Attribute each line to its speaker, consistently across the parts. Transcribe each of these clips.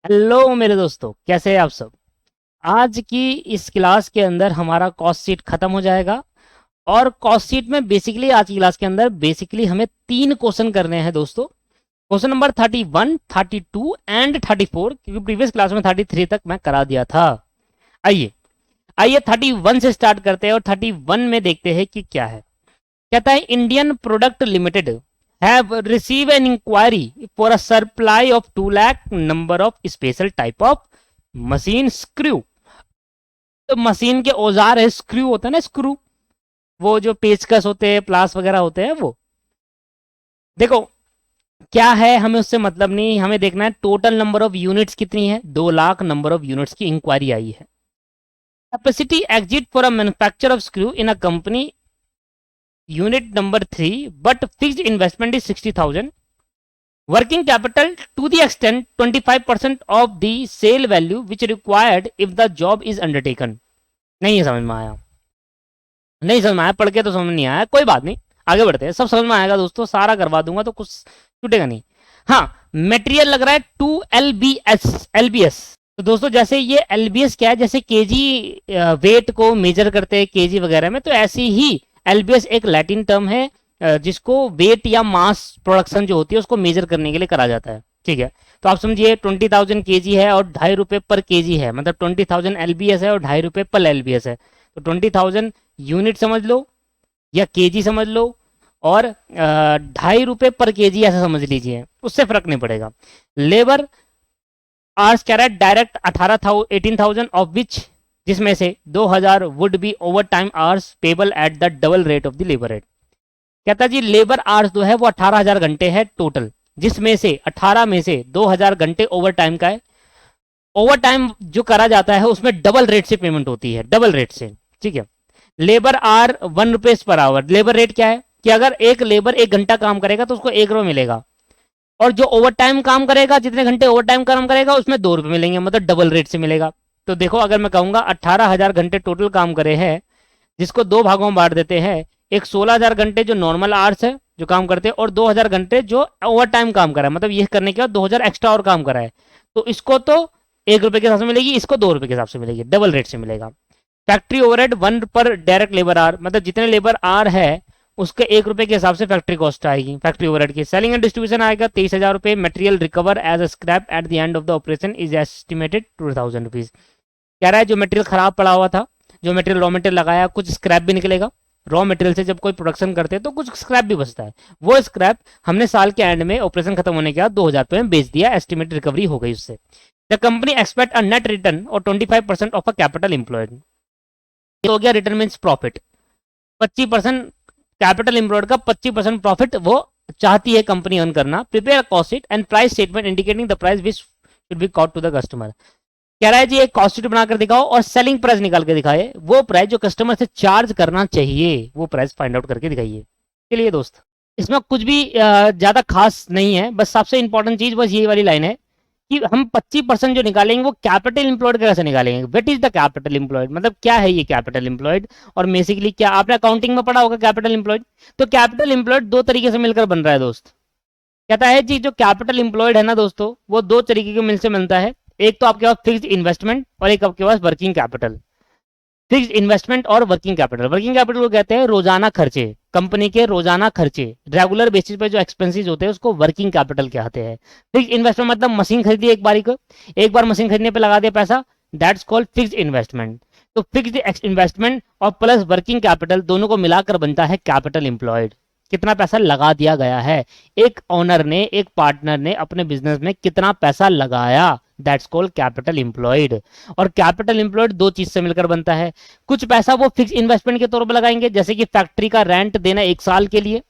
Speaker 1: Hello मेरे दोस्तों, कैसे हैं आप सब। आज की इस क्लास के अंदर हमारा कॉस्ट शीट खत्म हो जाएगा। और कॉस्ट शीट में बेसिकली आज की क्लास के अंदर बेसिकली हमें 3 क्वेश्चन करने हैं दोस्तों। क्वेश्चन नंबर 31, 32 एंड 34, क्योंकि प्रीवियस क्लास में 33 तक मैं करा दिया था। आइए आइए 31 से स्टार्ट करते हैं और 31 में देखते हैं कि क्या है। कहता है Indian product limited have receive an inquiry for a supply of 2 lakh number of special type of machine screw. तो मशीन के औजार है, स्क्रू होता है ना, स्क्रू, वो जो पेचकस होते हैं, प्लास वगैरह होते हैं वो। देखो क्या है, हमें उससे मतलब नहीं, हमें देखना है टोटल नंबर ऑफ यूनिट्स कितनी है। 2 लाख नंबर ऑफ यूनिट्स की इंक्वायरी आई है। Capacity exit for a manufacture of screw in a company unit number 3, but fixed investment is 60,000। Working capital to the extent 25% of the sale value which required if the job is undertaken. नहीं है समझ में आया, नहीं समझ में आया, पढ़ के तो समझ नहीं आया, कोई बात नहीं, आगे बढ़ते हैं, सब समझ में आएगा दोस्तों, सारा करवा दूंगा तो कुछ छूटेगा नहीं। हाँ, मटेरियल लग रहा है 2 LBS। तो दोस्तों जैसे ये LBS क्या है, जैसे केजी वेट को मेजर करते हैं केजी वगैरह में, तो ऐसी ही LBS एक लैटिन टर्म है जिसको वेट या मास प्रोडक्शन जो होती है उसको मेजर करने के लिए करा जाता है। ठीक है, तो आप समझिए 20,000 केजी है और 2.5 रुपए पर केजी है, मतलब 20,000 LBS है और 2.5 रुपए पर LBS है। तो 20,000 यूनिट समझ लो या केजी समझ लो, और 2.5 रुपए पर केजी ऐसा समझ लीजिए, उससे फर्क नहीं पड़ेगा। लेबर आर्स कह रहा है डायरेक्ट 18,000 ऑफ विच, जिसमें से 2,000 would be over time hours payable at the double rate of the labour rate. कहता जी लेबर आवर्स जो है वो 18,000 घंटे है टोटल, जिसमें से 18 में से 2,000 घंटे ओवर टाइम का है। ओवर टाइम जो करा जाता है उसमें डबल रेट से पेमेंट होती है, डबल रेट से। ठीक है, labour are 1 rupees per hour. Labour rate क्या है कि अगर एक लेबर 1 घंटा काम करेगा तो उसको 1 रुपये मिलेगा, और जो ओवर टाइम काम करेगा, जितने घंटे ओवर टाइम काम करेगा उसमें 2 रुपये मिलेंगे, मतलब डबल रेट से मिलेगा। तो देखो अगर मैं कहूंगा 18,000 घंटे टोटल काम करे हैं, जिसको 2 भागों में बांट देते हैं, एक 16,000 घंटे जो नॉर्मल आवर्स है जो काम करते हैं, और 2,000 घंटे जो ओवर टाइम काम करा है, मतलब ये करने के बाद 2,000 एक्स्ट्रा और काम करा है, तो इसको तो 1 रुपये के हिसाब से मिलेगी, इसको 2 रुपये के हिसाब से मिलेगी, डबल रेट से मिलेगा। फैक्ट्री ओवरहेड 1 पर डायरेक्ट लेबर आर, मतलब जितने लेबर आर है उसके 1 रुपये के हिसाब से फैक्ट्री कॉस्ट आएगी, फैक्ट्री ओवरहेड की। सेलिंग एंड डिस्ट्रीब्यूशन आएगा 23,000 रुपये। Material recover as a scrap at the end of the operation is estimated 2,000 rupees. कह रहा है जो मटेरियल खराब पड़ा हुआ था, जो मटेरियल रॉ मटेरियल लगाया, कुछ स्क्रैप भी निकलेगा। रॉ मटेरियल से जब कोई प्रोडक्शन करते हैं तो कुछ स्क्रैप भी बचता है, वो स्क्रैप हमने साल के एंड में ऑपरेशन खत्म होने के बाद 2,000 रुपये में बेच दिया, एस्टिमेटेड रिकवरी हो गई उससे। The company expect a net return और 25% ऑफ अ कैपिटल एम्प्लॉयड। हो गया return means profit. 25% capital employed का 25% प्रॉफिट वो चाहती है कंपनी अर्न करना। Prepare cost sheet and price statement indicating the price which should be quote to the customer. कह रहा है जी एक कॉस्ट शीट बनाकर दिखाओ और सेलिंग प्राइस निकाल के दिखाए, वो प्राइस जो कस्टमर से चार्ज करना चाहिए वो प्राइस फाइंड आउट करके दिखाइए। चलिए दोस्त, इसमें कुछ भी ज्यादा खास नहीं है, बस सबसे इंपॉर्टेंट चीज बस यही वाली लाइन है कि हम 25% जो निकालेंगे वो कैपिटल एम्प्लॉयड कैसे निकालेंगे। What is the capital employed, मतलब क्या है ये कैपिटल एम्प्लॉयड, और बेसिकली क्या आपने अकाउंटिंग में पढ़ा होगा कैपिटल एम्प्लॉयड। तो कैपिटल एम्प्लॉयड 2 तरीके से मिलकर बन रहा है दोस्त। कहता है जी जो कैपिटल एम्प्लॉयड है ना दोस्तों, वो 2 तरीके के मिल से मिलता है। एक तो आपके पास फिक्स्ड इन्वेस्टमेंट और एक आपके पास वर्किंग कैपिटल। फिक्स्ड इन्वेस्टमेंट और वर्किंग कैपिटल, वर्किंग कैपिटल को कहते हैं रोजाना खर्चे, कंपनी के रोजाना खर्चे, रेगुलर बेसिस पे जो एक्सपेंसेस होते हैं उसको वर्किंग कैपिटल कहते हैं। फिक्स्ड इन्वेस्टमेंट मतलब मशीन खरीदी एक बार मशीन खरीदने पे लगा दिया पैसा, दैट्स कॉल्ड फिक्स्ड इन्वेस्टमेंट। तो फिक्स्ड इन्वेस्टमेंट और प्लस वर्किंग कैपिटल दोनों को मिलाकर बनता है कैपिटल एम्प्लॉयड। कितना पैसा लगा दिया गया है, एक ओनर ने, एक पार्टनर ने अपने बिजनेस में कितना पैसा लगाया, दैट्स कॉल्ड कैपिटल एम्प्लॉयड। और कैपिटल एम्प्लॉयड 2 चीज से मिलकर बनता है। कुछ पैसा वो फिक्स इन्वेस्टमेंट के तौर पर लगाएंगे, जैसे कि फैक्ट्री का रेंट देना 1 साल के लिए,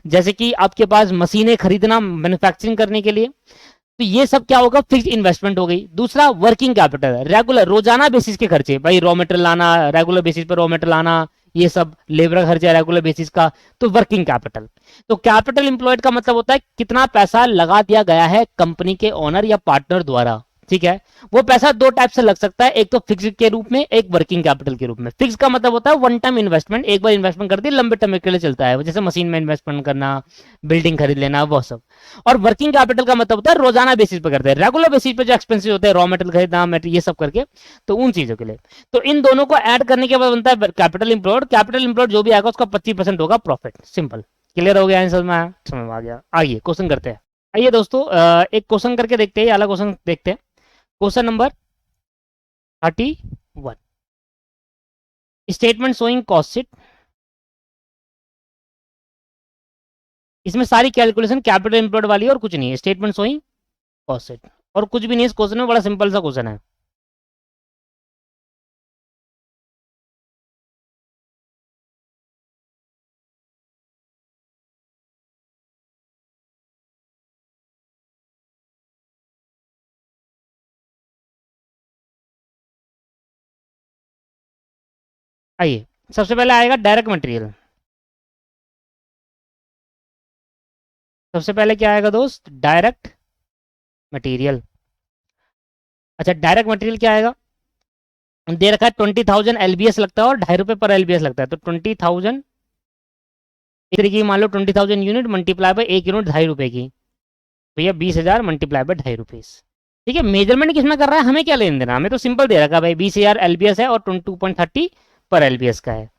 Speaker 1: जैसे कि आपके पास मशीनें खरीदना मैन्युफैक्चरिंग करने के लिए, तो ये सब क्या होगा, फिक्स इन्वेस्टमेंट हो गई। दूसरा वर्किंग कैपिटल, रेगुलर रोजाना बेसिस के खर्चे, भाई रॉ मटेरियल लाना, रेगुलर बेसिस पर रॉ मटेरियल लाना, ये सब लेबर खर्चा रेगुलर बेसिस का, तो वर्किंग कैपिटल। तो कैपिटल एम्प्लॉयड का मतलब होता है कितना पैसा लगा दिया गया है कंपनी के ओनर या पार्टनर द्वारा। ठीक है, वो पैसा दो टाइप से लग सकता है, एक तो फिक्स्ड के रूप में, एक वर्किंग कैपिटल के रूप में। फिक्स का मतलब होता है वन टाइम इन्वेस्टमेंट, एक बार इन्वेस्टमेंट कर दी, लंबे टाइम के लिए चलता है, जैसे मशीन में इन्वेस्टमेंट करना, बिल्डिंग खरीद लेना, वो सब। और वर्किंग कैपिटल का मतलब होता है रोजाना बेसिस पे करते हैं, रेगुलर बेसिस पे जो एक्सपेंसिव होते हैं, रॉ मटेरियल खरीदना, ये सब करके, तो उन चीजों के लिए। तो इन दोनों को ऐड करने के बाद बनता है कैपिटल इंप्लॉयड। कैपिटल इंप्लॉयड जो भी आएगा उसका 25% होगा प्रॉफिट। सिंपल, क्लियर हो गया, समझ में आया? समझ में आ गया। आइए क्वेश्चन करते हैं। आइए दोस्तों, एक क्वेश्चन करके देखते हैं, अगला क्वेश्चन देखते हैं। Question number 31, statement showing cost sheet. इसमें सारी कैलकुलेशन कैपिटल एम्प्लॉयड वाली है और कुछ नहीं है, स्टेटमेंट शोइंग कॉस्ट शीट और कुछ भी नहीं है इस क्वेश्चन में, बड़ा सिंपल सा क्वेश्चन है। आइए, सबसे पहले आएगा डायरेक्ट मटेरियल। सबसे पहले क्या आएगा दोस्त? Direct material. अच्छा, डायरेक्ट मटेरियल क्या आएगा? दे रखा है 20,000 एलबीएस लगता है और ₹2.5 पर एलबीएस लगता है, तो 20,000 इस तरीके की मान लो 20,000 यूनिट मल्टीप्लाई बाय एक यूनिट ₹2.5 की, भैया 20,000 मल्टीप्लाई बाय ₹2.5। ठीक है, मेजरमेंट किसमें कर रहा है, हमें क्या लेना देना, हमें तो सिंपल दे रखा है भाई 20,000 एलबीएस है और 22.30 पर एलबीएस का है।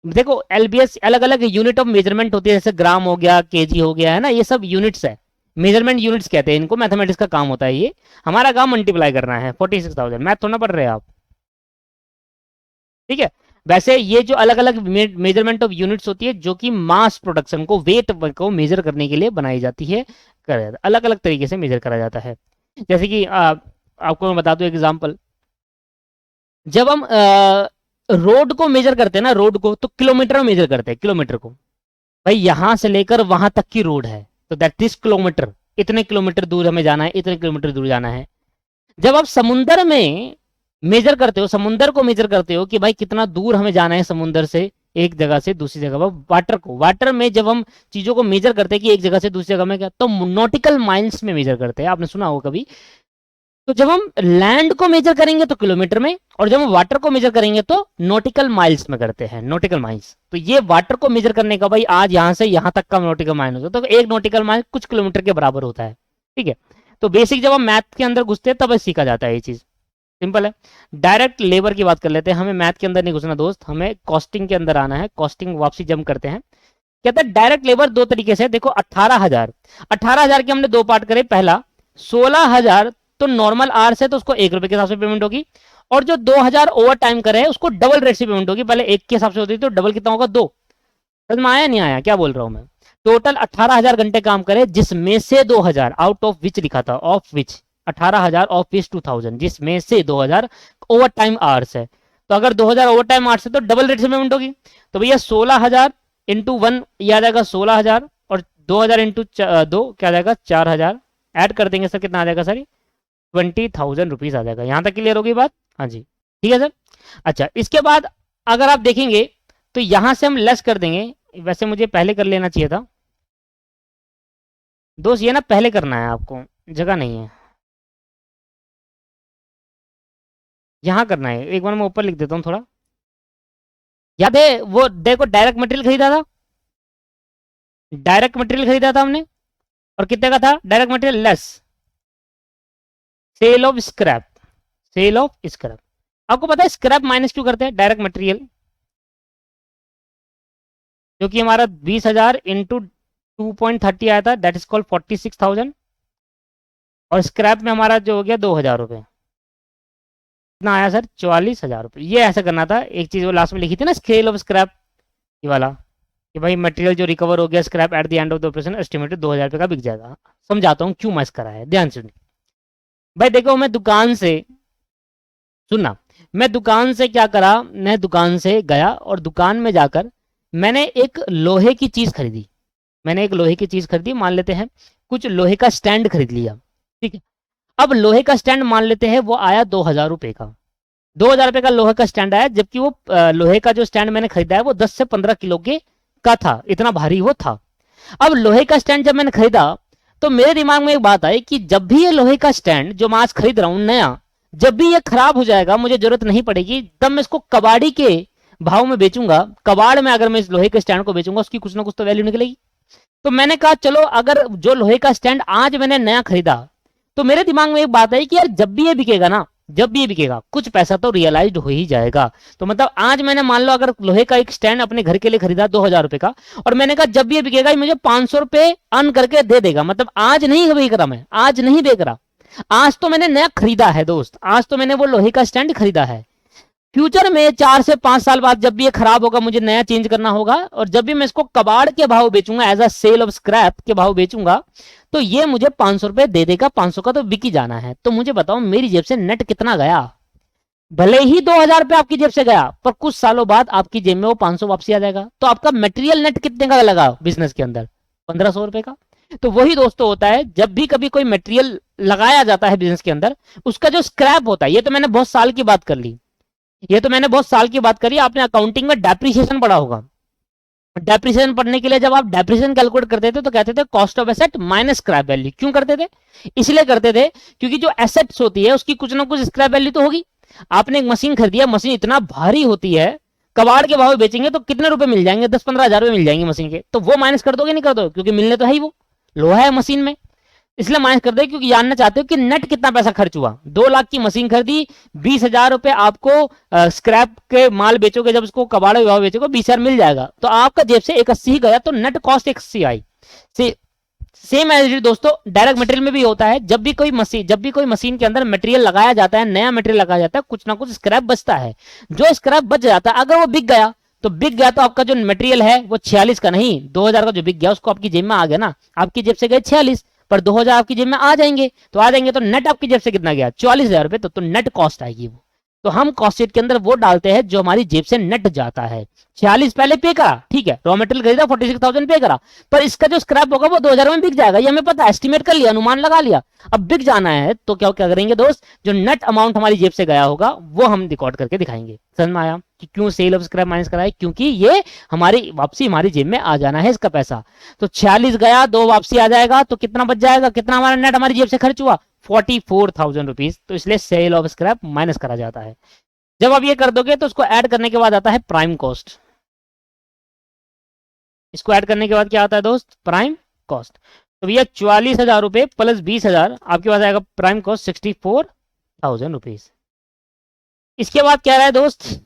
Speaker 1: देखो एलबीएस अलग अलग यूनिट ऑफ मेजरमेंट होती है, जैसे ग्राम हो गया, केजी हो गया, है ना, ये सब यूनिट्स है, मेजरमेंट यूनिट्स कहते हैं इनको, मैथमेटिक्स का काम होता है ये। हमारा काम मल्टीप्लाई करना है 46,000, मैथ थोड़ा पढ़ रहे हैं आप, ठीक है। वैसे ये जो अलग अलग मेजरमेंट ऑफ यूनिट्स होती है, जो कि मास प्रोडक्शन को, वेट को मेजर करने के लिए बनाई जाती है, अलग अलग तरीके से मेजर करा जाता है। जैसे कि आपको मैं बता दूं एग्जांपल, जब हम रोड को मेजर करते हैं ना, रोड को तो किलोमीटर में मेजर करते हैं, किलोमीटर को, भाई यहां से लेकर वहां तक की रोड है तो दैट इज किलोमीटर, इतने किलोमीटर दूर हमें जाना है, इतने किलोमीटर दूर जाना है। जब आप समुंदर में मेजर करते हो, समुंदर को मेजर करते हो कि भाई कितना दूर हमें जाना है समुंदर से, एक जगह से दूसरी जगह पर, वाटर को, वाटर में जब हम चीजों को मेजर करते हैं कि एक जगह से दूसरी जगह में क्या, तो नॉटिकल माइल्स में मेजर करते हैं, आपने सुना होगा कभी। तो जब हम लैंड को मेजर करेंगे तो किलोमीटर में, और जब हम वाटर को मेजर करेंगे तो नॉटिकल माइल्स में करते हैं, नॉटिकल माइल्स। तो ये वाटर को मेजर करने का, भाई आज यहां से यहां तक का नॉटिकल माइल होता है, तो एक नॉटिकल माइल कुछ किलोमीटर के बराबर होता है, ठीक है। तो बेसिक जब हम मैथ के अंदर घुसते हैं तब सीखा जाता है ये चीज, सिंपल है। डायरेक्ट लेबर की बात कर लेते हैं, हमें मैथ के अंदर नहीं घुसना दोस्त, हमें कॉस्टिंग के अंदर आना है। कॉस्टिंग वापसी जम करते हैं। कहते हैं डायरेक्ट लेबर दो तरीके से, देखो 18,000 के हमने दो पार्ट करे। पहला 16,000 तो नॉर्मल आवर्स है तो उसको ₹1 के हिसाब से पेमेंट होगी, और जो 2,000 ओवर टाइम करे उसको डबल रेट से पेमेंट होगी। पहले एक के हिसाब से होती थी तो डबल कितना होगा? 2। समझ में आया नहीं आया क्या बोल रहा हूं मैं? टोटल 18,000 घंटे काम करे, जिसमें से 2,000 आउट ऑफ विच लिखा था, ऑफ विच 18,000 ऑफ विच 2,000, जिसमें से 2,000 ओवर टाइम आवर्स है। तो अगर 2,000 ओवर टाइम आवर्स है तो डबल रेट से पेमेंट होगी। तो भैया 16,000 इंटू 1 यह आ जाएगा 16,000, और 2,000 इंटू 2 क्या आ जाएगा? 4,000। ऐड कर देंगे सर, कितना आ जाएगा सर? 20,000 रुपीज आ जाएगा। यहां तक क्लियर होगी बात? हाँ जी, ठीक है सर। अच्छा, इसके बाद अगर आप देखेंगे तो यहां से हम लेस कर देंगे, वैसे मुझे पहले कर लेना चाहिए था दोस्त, ये ना पहले करना है आपको, जगह नहीं है, यहां करना है। एक बार मैं ऊपर लिख देता हूं थोड़ा, याद है वो देखो, डायरेक्ट मटेरियल खरीदा था, डायरेक्ट मटेरियल खरीदा था हमने, और कितने का था direct material? Less sale of scrap, sale of scrap. आपको पता है स्क्रैप माइनस क्यों करते हैं? डायरेक्ट मटेरियल जो कि हमारा 20,000 इंटू 2.30 आया था, दैट इज कॉल्ड 46,000, और स्क्रैप में हमारा जो हो गया 2,000 रुपये, कितना आया सर? 44,000 रुपये। ये ऐसा करना था। एक चीज वो लास्ट में लिखी थी ना, स्केल ऑफ स्क्रैप, ये वाला, कि भाई मटेरियल जो रिकवर हो गया scrap at the end of the operation estimated 2,000 रुपये का बिक जाएगा। समझाता हूँ क्यों मैस करा है, ध्यान सुनिए भाई। देखो मैं दुकान से, सुनना, मैं दुकान से क्या करा, मैं दुकान से गया और दुकान में जाकर मैंने एक लोहे की चीज खरीदी, मैंने एक लोहे की चीज खरीदी, मान लेते हैं कुछ लोहे का स्टैंड खरीद लिया, ठीक है। अब लोहे का स्टैंड मान लेते हैं वो आया 2,000 रुपये का, 2,000 रुपये का लोहे का स्टैंड आया, जबकि वो लोहे का जो स्टैंड मैंने खरीदा है वो 10 से 15 किलो के का था, इतना भारी वो था। अब लोहे का स्टैंड जब मैंने खरीदा तो मेरे दिमाग में एक बात आई कि जब भी ये लोहे का स्टैंड जो मैं आज खरीद रहा हूं नया, जब भी ये खराब हो जाएगा, मुझे जरूरत नहीं पड़ेगी, तब मैं इसको कबाड़ी के भाव में बेचूंगा। कबाड़ में अगर मैं इस लोहे के स्टैंड को बेचूंगा, उसकी कुछ ना कुछ तो वैल्यू निकलेगी। तो मैंने कहा चलो, अगर जो लोहे का स्टैंड आज मैंने नया खरीदा, तो मेरे दिमाग में एक बात आई कि यार जब भी ये बिकेगा ना, जब भी ये बिकेगा, कुछ पैसा तो रियलाइज हो ही जाएगा। तो मतलब आज मैंने मान लो अगर लोहे का एक स्टैंड अपने घर के लिए खरीदा 2000 रुपए का, और मैंने कहा जब भी ये बिकेगा ये मुझे 500 रुपए अर्न करके दे देगा। मतलब आज नहीं बेच रहा, मैं आज नहीं बेच रहा, आज तो मैंने नया खरीदा है दोस्त, आज तो मैंने वो लोहे का स्टैंड खरीदा है। फ्यूचर में 4 से 5 साल बाद जब भी ये खराब होगा, मुझे नया चेंज करना होगा, और जब भी मैं इसको कबाड़ के भाव बेचूंगा, as a sale of scrap के भाव बेचूंगा, तो ये मुझे 500 रुपए दे देगा। 500 का तो बिक ही जाना है। तो मुझे बताओ मेरी जेब से नेट कितना गया? भले ही 2000 रुपए आपकी जेब से गया, पर कुछ सालों बाद आपकी जेब में वो 500 वापसी आ जाएगा। तो आपका मटेरियल नेट कितने का लगा बिजनेस के अंदर? 1500 रुपए का। तो वही दोस्तों होता है, जब भी कभी कोई मटेरियल लगाया जाता है बिजनेस के अंदर, उसका जो स्क्रैप होता है, ये तो मैंने बहुत साल की बात कर ली, ये तो मैंने बहुत साल की बात करी। आपने अकाउंटिंग में डेप्रिसिएशन पढ़ा होगा। डेप्रिसिएशन पढ़ने के लिए जब आप डेप्रिसिएशन कैलकुलेट करते थे तो कहते थे cost of asset minus scrap value. क्यों करते थे? इसलिए करते थे क्योंकि जो एसेट्स होती है उसकी कुछ ना कुछ स्क्रैप वैल्यू तो होगी। आपने एक मशीन खरीदी है, मशीन इतना भारी होती है, कबाड़ के भाव में बेचेंगे तो कितने रुपए मिल जाएंगे? 10-15 हजार रुपए मिल जाएंगे मशीन के। तो वो माइनस कर दोगे? नहीं कर दो, क्योंकि मिलने तो है ही, वो लोहा है मशीन में, इसलिए माइनस कर दे। क्योंकि जानना चाहते हो कि नेट कितना पैसा खर्च हुआ। 2 लाख की मशीन खरीदी, 20,000 रुपए आपको स्क्रैप के माल बेचोगे, जब उसको कबाड़े भाव बेचोगे 20,000 मिल जाएगा, तो आपका जेब से 81 गया, तो नेट कॉस्ट 81 आई। सेम एज इट दोस्तों डायरेक्ट मटेरियल में भी होता है। जब भी कोई मशीन के अंदर मटेरियल लगाया जाता है, नया मटेरियल लगाया जाता है, कुछ ना कुछ स्क्रैप बचता है। जो स्क्रैप बच जाता है, अगर वो बिक गया तो आपका जो मटेरियल है वो 46 का नहीं, 2000 का जो बिक गया उसको आपकी जेब में आ गया ना। आपकी जेब से गए 46, पर 2000 आपकी जेब में आ जाएंगे, तो नेट आपकी जेब से कितना गया? 44,000 रुपए। तो नेट कॉस्ट आएगी वो। तो हम कॉस्ट शीट के अंदर वो डालते हैं जो हमारी जेब से नेट जाता है। 46 पहले पे करा, ठीक है, रॉ मटेरियल खरीदा 46,000 पे करा, पर इसका जो स्क्रैप होगा वो 2000 में बिक जाएगा, ये हमें पता है, एस्टिमेट कर लिया, अनुमान लगा लिया। अब बिक जाना है तो क्या क्या करेंगे दोस्त? जो नेट अमाउंट हमारी जेब से गया होगा वो हम रिकॉर्ड करके दिखाएंगे। समझ में आया कि क्यों सेल ऑफ स्क्रैप माइनस करा है? क्योंकि ये हमारी वापसी हमारी जेब में आ जाना है इसका पैसा। तो 46 गया, 2 वापसी आ जाएगा, तो कितना बच जाएगा? कितना हमारा नेट हमारी जेब से खर्च हुआ? 44,000 रुपीज। तो इसलिए सेल ऑफ स्क्रैप माइनस करा जाता है। जब आप ये कर दोगे तो उसको ऐड करने के बाद आता है प्राइम कॉस्ट। इसको ऐड करने के बाद क्या आता है दोस्त? Prime cost. तो भैया 44,000 रुपए प्लस 20,000, आपके पास आएगा प्राइम कॉस्ट 64,000 रुपीज। इसके बाद क्या रहा है दोस्त?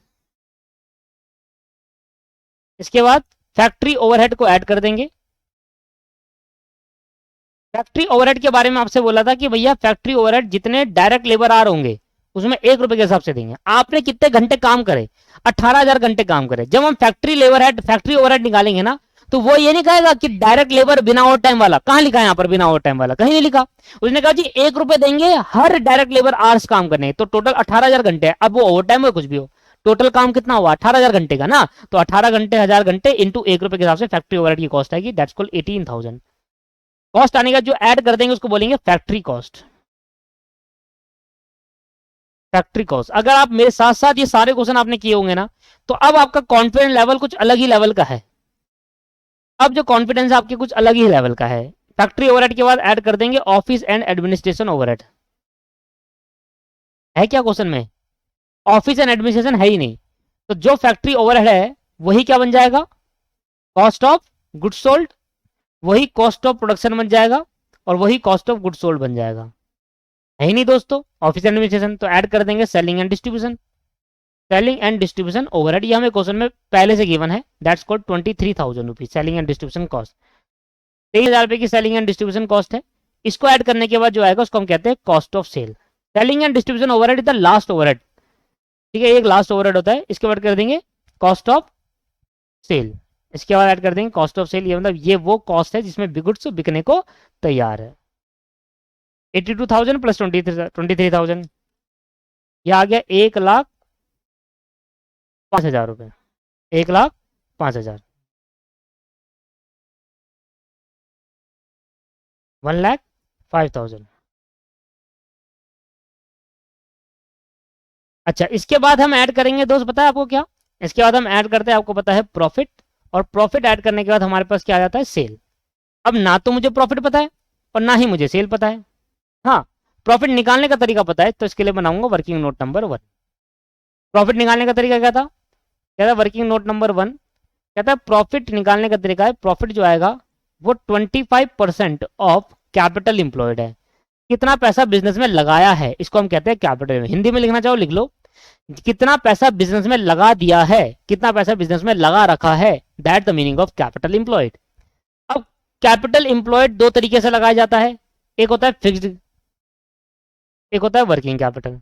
Speaker 1: इसके बाद फैक्ट्री ओवरहेड को ऐड कर देंगे। फैक्ट्री ओवरहेड के बारे में आपसे बोला था कि भैया फैक्ट्री ओवरहेड जितने डायरेक्ट लेबर आर होंगे उसमें 1 रुपए के हिसाब से देंगे। आपने कितने घंटे काम करे? 18,000 घंटे काम करे। जब हम फैक्ट्री ओवरहेड निकालेंगे ना, तो वो ये नहीं कहेगा कि डायरेक्ट लेबर बिना ओवर टाइम वाला। कहां लिखा है यहाँ पर बिना ओवर टाइम वाला? कहीं नहीं लिखा। उसने कहा जी 1 रुपए देंगे हर डायरेक्ट लेबर आवर्स काम करने, तो टोटल 18,000 घंटे है। अब वो ओवर टाइम हो कुछ भी हो, टोटल काम कितना हुआ? 18,000 घंटे का ना। तो 18 घंटे 1000 घंटे इंटू 1 रुपए के हिसाब से फैक्ट्री ओवरहेड की कॉस्ट आएगी, दैट्स कॉल्ड 18,000। कॉस्ट आने का जो ऐड कर देंगे उसको बोलेंगे फैक्ट्री कॉस्ट। Factory cost. अगर आप मेरे साथ साथ ये सारे क्वेश्चन आपने किए होंगे ना, तो अब आपका कॉन्फिडेंस लेवल कुछ अलग ही लेवल का है। अब जो कॉन्फिडेंस आपके कुछ अलग ही लेवल का है। फैक्ट्री ओवरहेड के बाद ऐड कर देंगे ऑफिस एंड एडमिनिस्ट्रेशन ओवरहेड। है क्या क्वेश्चन में? ऑफिस एंड एडमिनिस्ट्रेशन है ही नहीं। तो जो फैक्ट्री ओवरहेड है वही क्या बन जाएगा? Cost of good sold. वही कॉस्ट ऑफ प्रोडक्शन बन जाएगा, और वही कॉस्ट ऑफ गुड सोल्ड बन जाएगा। है ही नहीं दोस्तों ऑफिस एडमिनिस्ट्रेशन। तो ऐड कर देंगे selling and distribution. Selling and distribution overhead, ये हमें क्वेश्चन में पहले से गिवन है, that's called 23,000 rupees selling and distribution cost. 23,000 रुपए की सेलिंग एंड डिस्ट्रीब्यूशन कॉस्ट है। इसको ऐड करने के बाद जो आएगा उसको हम कहते हैं cost of sale. Selling and distribution overhead is the last overhead, ठीक है, एक लास्ट ओवरहेड होता है। इसके बाद कर देंगे कॉस्ट ऑफ सेल। इसके बाद ऐड कर देंगे कॉस्ट ऑफ सेल। ये मतलब ये वो कॉस्ट है जिसमें गुड्स बिकने को तैयार है। 82,000 प्लस 23,000, यह आ गया 1,05,000 रुपए। 1,05,000, 1,05,000। अच्छा, इसके बाद हम ऐड करेंगे दोस्त, पता है आपको क्या? इसके बाद हम ऐड करते हैं, आपको पता है, प्रॉफिट। और प्रॉफिट ऐड करने के बाद हमारे पास क्या आ जाता है? सेल। अब ना तो मुझे प्रॉफिट पता है और ना ही मुझे सेल पता है। हाँ, प्रॉफिट निकालने का तरीका पता है, तो इसके लिए बनाऊंगा वर्किंग नोट नंबर 1। प्रॉफिट निकालने का तरीका क्या था? क्या था वर्किंग नोट नंबर 1? कहता है प्रॉफिट निकालने का तरीका है, प्रॉफिट जो आएगा वो 25% ऑफ कैपिटल इंप्लॉयड है। कितना पैसा बिजनेस में लगाया है, इसको हम कहते हैं कैपिटल। हिंदी में लिखना चाहो लिख लो, कितना पैसा बिजनेस में लगा दिया है, कितना पैसा बिजनेस में लगा रखा है, that the meaning of capital employed. अब कैपिटल इंप्लॉयड दो तरीके से लगाया जाता है, एक होता है फिक्स्ड, एक होता है वर्किंग कैपिटल।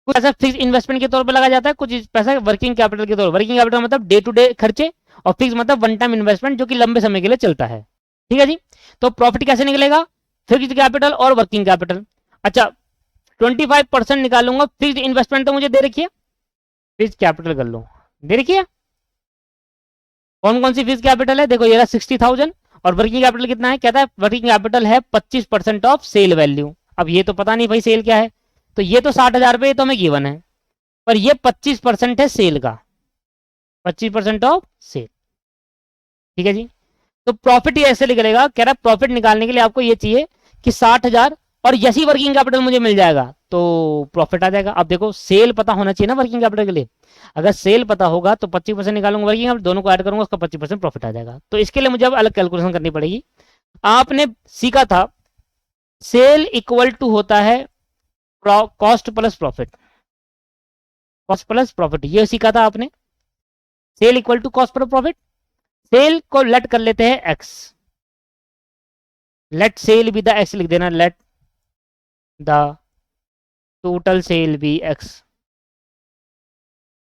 Speaker 1: कुछ पैसा फिक्स इन्वेस्टमेंट के तौर पर लगाया जाता है, कुछ पैसा वर्किंग कैपिटल के तौर पर। वर्किंग कैपिटल मतलब डे टू डे खर्चे, और फिक्स मतलब वन टाइम इन्वेस्टमेंट जो कि लंबे समय के लिए चलता है। ठीक है जी। तो प्रॉफिट कैसे निकलेगा? फिक्स्ड कैपिटल और वर्किंग कैपिटल। अच्छा, 25% निकालूंगा, फिक्स्ड इन्वेस्टमेंट तो मुझे दे रखी है, फिक्स्ड कैपिटल कर लो, दे रखी है। कौन कौन सी फिक्स्ड कैपिटल है? देखो ये रहा 60,000। और वर्किंग कैपिटल कितना है? कहता है वर्किंग कैपिटल है 25% ऑफ सेल वैल्यू। अब ये तो पता नहीं भाई सेल क्या है, तो ये तो 60,000 रुपये तो हमें गिवन है, पर ये 25% है सेल का, 25% ऑफ सेल। ठीक है जी। तो प्रॉफिट ये ऐसे निकलेगा, कह रहा है प्रॉफिट निकालने के लिए आपको ये चाहिए कि 60,000, और जैसी वर्किंग कैपिटल मुझे मिल जाएगा तो प्रॉफिट आ जाएगा। अब देखो सेल पता होना चाहिए ना वर्किंग कैपिटल के लिए, अगर सेल पता होगा तो 25% निकालूंगा वर्किंग कैपिटल, दोनों को ऐड करूंगा, उसका 25% प्रॉफिट आ जाएगा। तो इसके लिए मुझे अब अलग कैलकुलेशन करनी पड़ेगी। आपने सीखा था सेल इक्वल टू होता है cost plus profit, cost plus profit, ये सीखा था आपने, sale equal to cost plus profit. Sale को लेट कर लेते हैं X, let sale be the X लिख देना, let the total sale be X.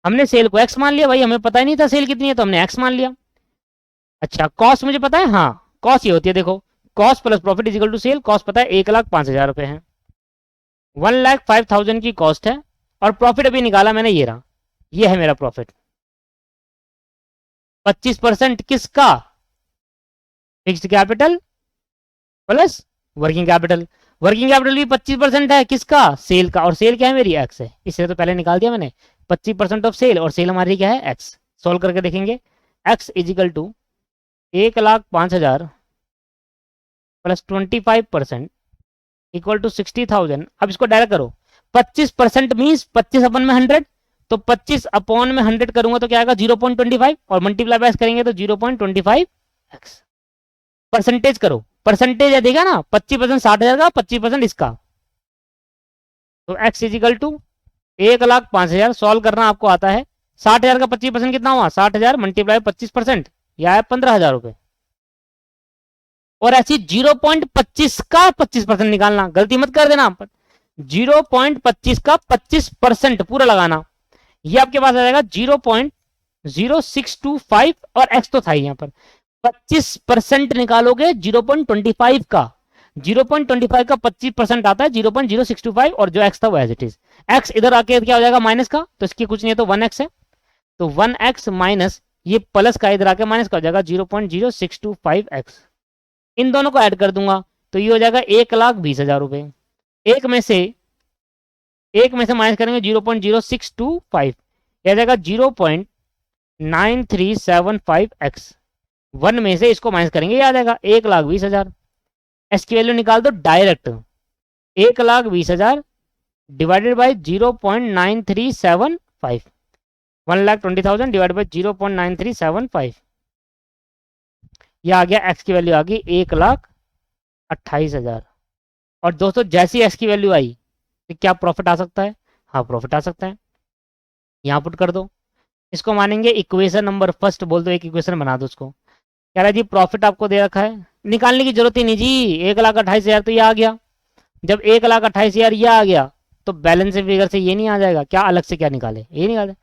Speaker 1: हमने सेल को एक्स मान लिया भाई, हमें पता ही नहीं था सेल कितनी है तो हमने एक्स मान लिया। अच्छा, कॉस्ट मुझे पता है, हाँ कॉस्ट ये होती है, देखो cost plus profit is equal to sale. Cost पता है 1,05,000 रुपए है, 1,05,000 की कॉस्ट है, और प्रॉफिट अभी निकाला मैंने, ये रहा, ये है मेरा प्रॉफिट। 25% किसका? Fixed capital plus working capital. Working capital भी 25% है, किसका? सेल का, और सेल क्या है मेरी? एक्स है, इसलिए तो पहले निकाल दिया मैंने 25% ऑफ सेल, और सेल हमारी क्या है? एक्स। सोल्व करके देखेंगे, X is equal to 1,05,000 plus 25% equal to 60,000। अब इसको डायरेक्ट करो, 25% मीन्स 25 अपन में 100, तो 25 अपॉन में 100 करूंगा तो क्या आएगा? 0.25, और मल्टीप्लाई बाय करेंगे तो 0.25 एक्स। परसेंटेज करो, परसेंटेज है देखा ना, 25% 60,000 का, 25% इसका, तो एक्स इजिकल टू 1,05,000। सॉल्व करना आपको आता है, 60,000 का 25% कितना हुआ? 60,000 मल्टीप्लाई 25%, यह है 15,000 रुपए। और ऐसी 0.25 का 25% निकालना, गलती मत कर देना, 0.25 का 25% पूरा लगाना, ये आपके पास आ जाएगा 0.0625, और एक्स तो था ही यहां पर। 25% निकालोगे 0.25 का, 0.25 का 25% आता है 0.0625, और जो एक्स था वो एज इट इज। एक्स इधर आके क्या हो जाएगा? माइनस का, तो इसकी कुछ नहीं है तो 1x है, तो 1x माइनस ये प्लस का इधर आके माइनस का हो जाएगा 0.0625x। इन दोनों को ऐड कर दूंगा तो ये हो जाएगा 1,20,000 रुपए। एक में से माइनस करेंगे 0.0625, यह जाएगा 0.9375x। 1 में से इसको माइनस करेंगे, ये आ जाएगा 1,20,000। एस की वैल्यू निकाल दो direct, 1,20,000 divided by 0.9375, 1,20,000 divided by 0.9375, यह आ गया एक्स की वैल्यू आ गई 1,28,000। और दोस्तों जैसी एक्स की वैल्यू आई तो क्या प्रॉफिट आ सकता है? हाँ प्रॉफिट आ सकता है, यहां पुट कर दो। इसको मानेंगे इक्वेशन नंबर फर्स्ट, बोल दो, एक इक्वेशन बना दो उसको। कह रहा है जी प्रॉफिट आपको दे रखा है, निकालने की जरूरत ही नहीं जी, 1,28,000 तो ये आ गया। जब 1,28,000 ये आ गया तो बैलेंस फिगर से ये नहीं आ जाएगा क्या? अलग से क्या निकाले? ये निकाले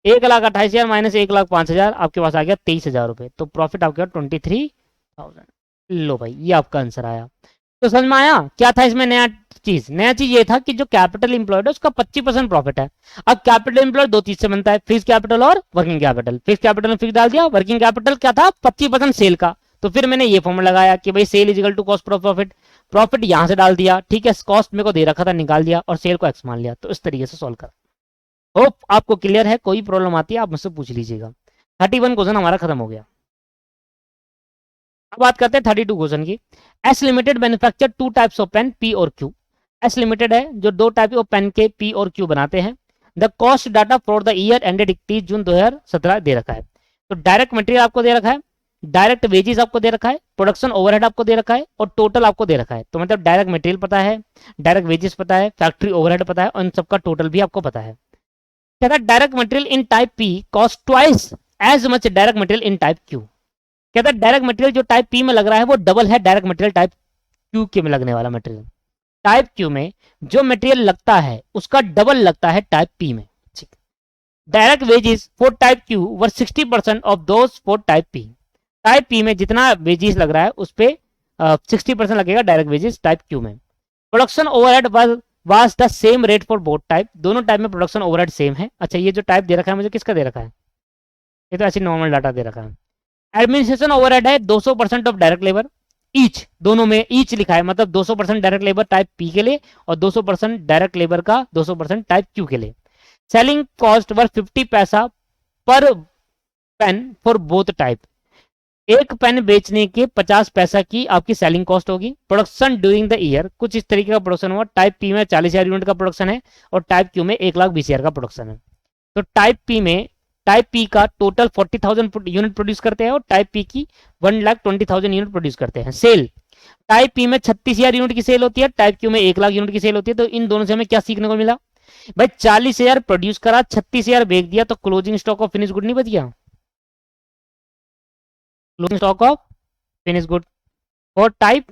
Speaker 1: 1,28,000 माइनस 1,05,000, आपके पास आ गया 23,000 रुपए, तो प्रॉफिट आपके पास 23,000। लो भाई ये आपका आंसर आया। तो समझ में आया क्या था इसमें? नया चीज ये था कि जो कैपिटल इंप्लॉयड है उसका 25% प्रॉफिट है। अब कैपिटल इंप्लॉयड दो चीज से बनता है, फिक्स कैपिटल और वर्किंग कैपिटल। फिक्स कैपिटल में फिक्स डाल दिया, वर्किंग कैपिटल क्या था? 25% सेल का, तो फिर मैंने ये फॉर्मूला लगाया कि भाई sale is equal to cost profit. Profit यहां से डाल दिया, ठीक है, कॉस्ट मेरे को दे रखा था निकाल दिया, और सेल को एक्स मान लिया। तो इस तरीके से सॉल्व कर। होप आपको क्लियर है, कोई प्रॉब्लम आती है आप मुझसे पूछ लीजिएगा। 31 क्वेश्चन हमारा खत्म हो गया। अब बात करते हैं 32 क्वेश्चन की। S limited manufacture two types of pen, P और क्यू। एस लिमिटेड है जो दो टाइप ऑफ पेन के पी और क्यू बनाते हैं। The cost data for the year ended 31 June 2017 दे रखा है। तो डायरेक्ट मटेरियल आपको दे रखा है, डायरेक्ट वेजेस आपको दे रखा है, प्रोडक्शन ओवरहेड आपको दे रखा है और टोटल आपको दे रखा है। तो मतलब डायरेक्ट मटेरियल पता है, डायरेक्ट वेजेस पता है, फैक्ट्री ओवरहेड पता है और इन सबका टोटल भी आपको पता है। कहता है direct material in type P cost twice as much direct material in type Q. कहता है डायरेक्ट मटेरियल जो टाइप पी में लग रहा है वो डबल है डायरेक्ट मटेरियल टाइप क्यू के में लगने वाला मटेरियल। टाइप क्यू में जो मटेरियल लगता है उसका डबल लगता है टाइप पी में। Direct wages for type Q were 60% of those for type P. Type P में जितना वेजेस लग रहा है उस पर 60% लगेगा डायरेक्ट वेजेस टाइप क्यू में। Production overhead was the same rate for both type. दोनों टाइप में प्रोडक्शन ओवरहेड सेम है। अच्छा ये जो टाइप दे रखा है मुझे किसका दे रखा है, ये तो ऐसे नॉर्मल डाटा दे रखा है। एडमिनिस्ट्रेशन ओवरहेड है 200% ऑफ डायरेक्ट लेबर ईच, दोनों में ईच लिखा है मतलब 200% डायरेक्ट लेबर टाइप पी के लिए और 200% डायरेक्ट लेबर का 200% टाइप क्यू के लिए। सेलिंग कॉस्ट वर 50 पैसा पर पेन फॉर बोथ टाइप। एक पेन बेचने के 50 पैसा की आपकी सेलिंग कॉस्ट होगी। प्रोडक्शन ड्यूरिंग द ईयर कुछ इस तरीके का प्रोडक्शन हुआ। टाइप पी में 40,000 यूनिट का प्रोडक्शन है और टाइप क्यू में 1,20,000 का प्रोडक्शन है। तो टाइप पी का टोटल 40,000 यूनिट प्रोड्यूस करते हैं और टाइप पी की 1,20,000 यूनिट प्रोड्यूस करते हैं। सेल टाइप पी में 36,000 यूनिट की सेल होती है, टाइप क्यू में 1,00,000 यूनिट की सेल होती है। तो इन दोनों से हमें क्या सीखने को मिला भाई, 40,000 प्रोड्यूस करा, 36,000 बेच दिया तो closing stock of finish good नहीं बच गया। Closing stock of finish good. और टाइप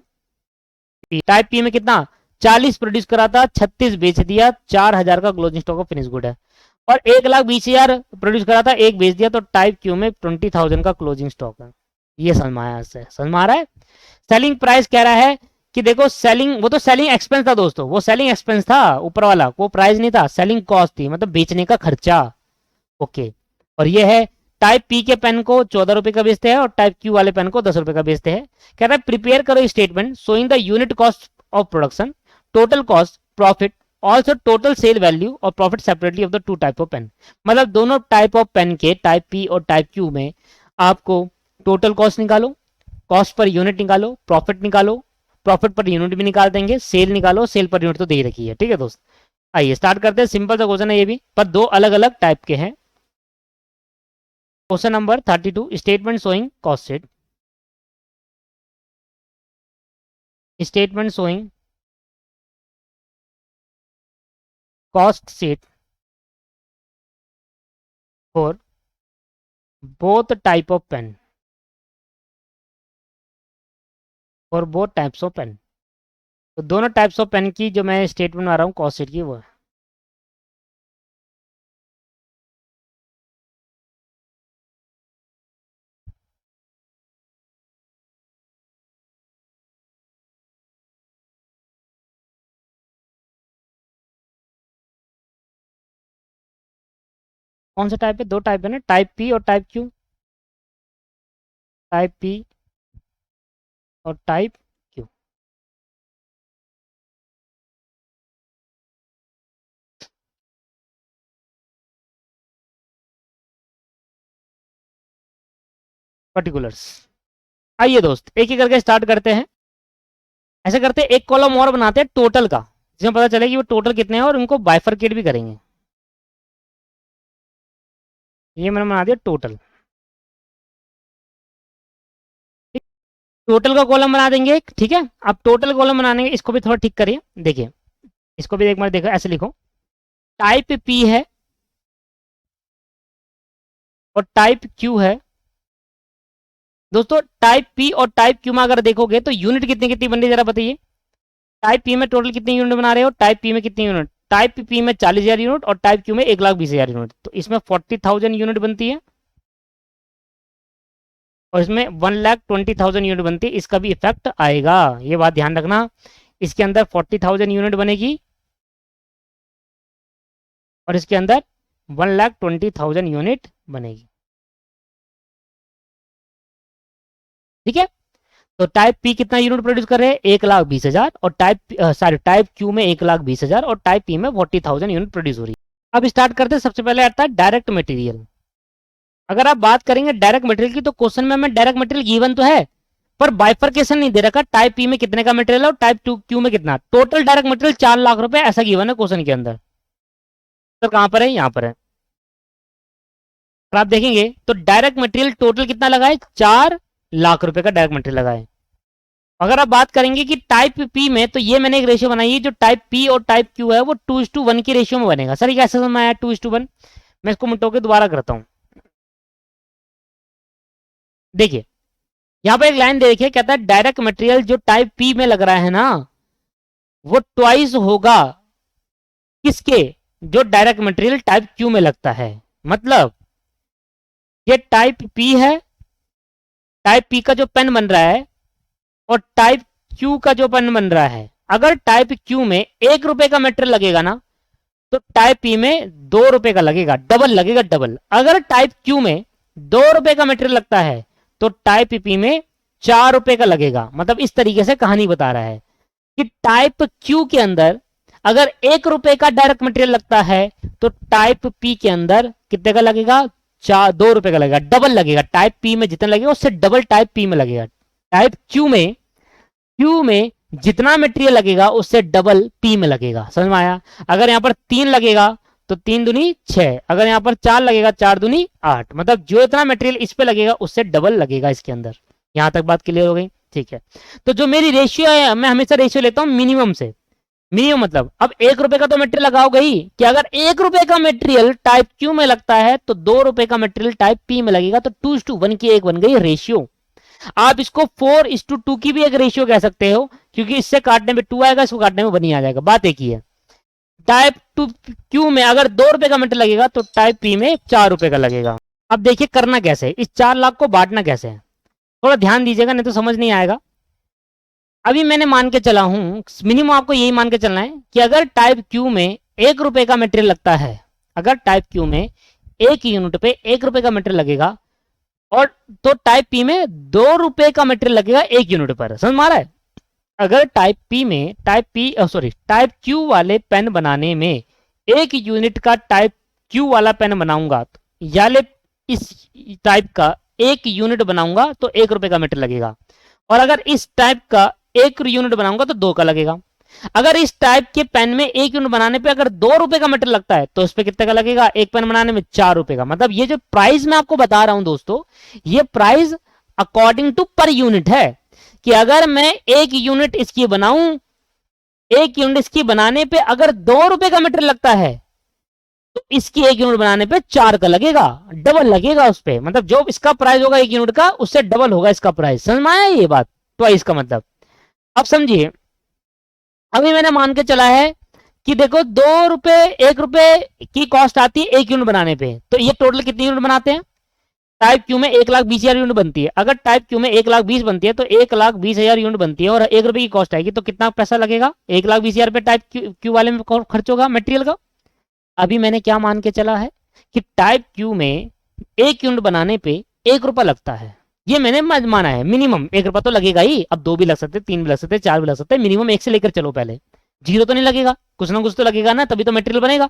Speaker 1: पी में कितना 40 प्रोड्यूस करा था, 36 बेच दिया, 4,000 का closing stock of finish good है। और 1,20,000 प्रोड्यूस करा था, एक बेच दिया, तो टाइप क्यू में 20,000 का क्लोजिंग स्टॉक है। ये समझ में आया, समझ में आ रहा है। सेलिंग प्राइस कह रहा है कि देखो सेलिंग, वो तो सेलिंग एक्सपेंस था दोस्तों, वो सेलिंग एक्सपेंस था ऊपर वाला, वो प्राइस नहीं था, सेलिंग कॉस्ट थी मतलब बेचने का खर्चा। ओके। और ये है टाइप पी के पेन को 14 रुपए का बेचते हैं और टाइप क्यू वाले पेन को 10 रुपए का बेचते हैं। कह रहा है प्रिपेयर करो statement showing the unit cost of production, total cost, profit, also total sale value और profit separately of the two type of pen. मतलब दोनों टाइप ऑफ पेन के टाइप पी और टाइप क्यू में आपको टोटल कॉस्ट निकालो, cost per unit निकालो, profit निकालो, प्रॉफिट पर यूनिट भी निकाल देंगे, सेल निकालो, सेल पर यूनिट तो दे रखी है। ठीक है दोस्त, आइए स्टार्ट करते हैं। सिंपल सा क्वेश्चन है ये भी, पर दो अलग अलग टाइप के हैं। Question number 32, statement showing cost sheet. Statement showing cost sheet for both type of pen, for both types of pen. तो दोनों टाइप्स ऑफ पेन की जो मैं स्टेटमेंट बना रहा हूँ कॉस्ट शीट की, वो है। कौन सा टाइप है, दो टाइप है ना, टाइप पी और टाइप क्यू। टाइप पी और टाइप क्यू। पर्टिकुलर्स। आइए दोस्त एक एक करके स्टार्ट करते हैं। ऐसे करते हैं, एक कॉलम और बनाते हैं टोटल का, जिसमें पता चले कि वो टोटल कितने हैं और उनको बाइफरकेट भी करेंगे। ये मैंने बना दिया टोटल। टोटल का कॉलम बना देंगे, ठीक है। अब टोटल कॉलम बनाने के, इसको भी थोड़ा ठीक करिए, देखिए इसको भी एक बार देखो, ऐसे लिखो टाइप पी है और टाइप क्यू है। दोस्तों टाइप पी और टाइप क्यू में अगर देखोगे तो यूनिट कितनी कितनी बन रही है जरा बताइए। टाइप पी में टोटल कितनी यूनिट बना रहे हो, टाइप पी में कितनी यूनिट, टाइप पी में 40,000 यूनिट और टाइप क्यू में 1,20,000 यूनिट। तो इसमें 40,000 यूनिट बनती है और इसमें 1,20,000 यूनिट बनती है। इसका भी इफेक्ट आएगा, ये बात ध्यान रखना। इसके अंदर 40,000 यूनिट बनेगी और इसके अंदर 1,20,000 यूनिट बनेगी। ठीक है। तो टाइप पी कितना यूनिट प्रोड्यूस कर रहे हैं, 1,20,000 और टाइप क्यू में 1,20,000 और टाइप पी में 40,000 यूनिट प्रोड्यूस हो रही है। अब स्टार्ट करते हैं। सबसे पहले आता है डायरेक्ट मटेरियल। अगर आप बात करेंगे डायरेक्ट मटेरियल की तो क्वेश्चन में हमें डायरेक्ट मटेरियल गिवन तो है, पर बाइफरकेशन नहीं दे रखा टाइप पी में कितने का मटेरियल है और टाइप टू क्यू में कितना। टोटल डायरेक्ट मटेरियल 4 लाख रुपए ऐसा गिवन है क्वेश्चन के अंदर। तो कहां पर है, यहां पर है। और आप देखेंगे तो डायरेक्ट मटेरियल टोटल कितना लगा है, 4 लाख रुपए का डायरेक्ट मटेरियल लगा है। अगर आप बात करेंगे कि टाइप पी में, तो ये मैंने एक रेशियो बनाई है, जो टाइप पी और टाइप क्यू है वो 2:1 की रेशियो में बनेगा। सर ये कैसे समझ में आया 2:1? मैं इसको मिटो के दोबारा करता हूं। देखिए यहां पर एक लाइन दे रखी है, कहता है डायरेक्ट मटेरियल जो टाइप पी में लग रहा है ना, वो ट्वाइस होगा किसके, जो डायरेक्ट मटेरियल टाइप क्यू में लगता है। मतलब ये टाइप पी है, टाइप पी का जो पेन बन रहा है और टाइप क्यू का जो पेन बन रहा है, अगर टाइप क्यू में 1 रुपए का मटेरियल लगेगा ना, तो टाइप पी में 2 रुपए का लगेगा, डबल लगेगा, डबल। अगर टाइप क्यू में 2 रुपए का मटेरियल लगता है तो टाइप पी में 4 रुपए का लगेगा। मतलब इस तरीके से कहानी बता रहा है कि टाइप क्यू के अंदर अगर 1 रुपए का डायरेक्ट मटेरियल लगता है तो टाइप पी के अंदर कितने का लगेगा, 2 रुपए का लगेगा, डबल लगेगा। टाइप पी में जितना लगेगा उससे डबल टाइप पी में लगेगा। टाइप क्यू में जितना मटेरियल लगेगा उससे डबल पी में लगेगा। समझ में आया? अगर यहां पर 3 लगेगा तो 3 दूनी 6, अगर यहां पर 4 लगेगा 4 दूनी 8। मतलब जो इतना मटेरियल इस पे लगेगा उससे डबल लगेगा इसके अंदर। यहां तक बात क्लियर हो गई? ठीक है। तो जो मेरी रेशियो है, मैं हमेशा रेशियो लेता हूं मिनिमम से। मिनिमम मतलब अब 1 रुपए का तो मटेरियल लगाओगे ही, कि अगर 1 रुपए का मटेरियल टाइप क्यू में लगता है तो 2 रुपए का मटेरियल टाइप पी में लगेगा। तो 2:1 की एक बन गई रेशियो। आप इसको 4:2 की भी एक रेशियो कह सकते हो, क्योंकि इससे काटने में 2 आएगा, इसको काटने में 1 ही आ जाएगा। बात एक ही है। टाइप टू क्यू में अगर 2 रुपए का मटेरियल लगेगा तो टाइप पी में 4 रुपए का लगेगा। अब देखिए करना कैसे, इस 4 लाख को बांटना कैसे है, थोड़ा ध्यान दीजिएगा नहीं तो समझ नहीं आएगा। अभी मैंने मान के चला हूं, मिनिमम आपको यही मान के चलना है कि अगर टाइप क्यू में 1 रुपए का मटेरियल लगता है, अगर टाइप क्यू में 1 यूनिट पे 1 रुपए का मटेरियल लगेगा, और तो टाइप पी में 2 रुपए का मटेरियल लगेगा 1 यूनिट पर। समझ में आ रहा है? अगर टाइप क्यू वाले पेन बनाने में 1 यूनिट का टाइप क्यू वाला पेन बनाऊंगा, याले इस टाइप का 1 यूनिट बनाऊंगा तो 1 रुपए का मटेरियल लगेगा। और अगर इस टाइप का 1 यूनिट बनाऊंगा तो 2 का लगेगा। अगर इस टाइप के पेन में 1 यूनिट बनाने पे अगर 2 रुपए का मटेरियल लगता है तो इस पे कितने का लगेगा, एक पेन बनाने में 4 रुपए का। मतलब ये जो प्राइस मैं आपको बता रहा हूं दोस्तों, ये price according to per unit है, कि अगर मैं 1 यूनिट इसकी बनाऊं, 1 यूनिट इसकी बनाने पे अगर 2 रुपए का मटेरियल लगता है तो इसकी 1 यूनिट बनाने पे 4 का लगेगा, डबल लगेगा उस पे। मतलब जो इसका प्राइस होगा 1 यूनिट का, उससे डबल होगा इसका प्राइस। समझ में आया ये बात? तो इसका मतलब अब समझिए। अभी मैंने मान के चला है कि देखो 2 रुपए 1 रुपए की कॉस्ट आती है 1 यूनिट बनाने पे, तो ये टोटल कितनी यूनिट बनाते हैं? टाइप क्यू में 1,20,000 यूनिट बनती है। अगर टाइप क्यू में 1,20,000 बनती है तो 1,20,000 यूनिट बनती है, और 1 रुपए की कॉस्ट आएगी तो कितना पैसा लगेगा? 1,20,000 पे टाइप क्यू वाले में खर्च होगा मटेरियल का। अभी मैंने क्या मान के चला है कि टाइप क्यू में 1 यूनिट बनाने पे 1 रुपया लगता है। ये मैंने माना है मिनिमम 1 रुपया तो लगेगा ही। अब 2 भी लग सकते, 3 भी लग सकते, 4 भी लग सकते, मिनिमम 1 से लेकर चलो। पहले 0 तो नहीं लगेगा, कुछ ना कुछ तो लगेगा ना, तभी तो मटेरियल बनेगा।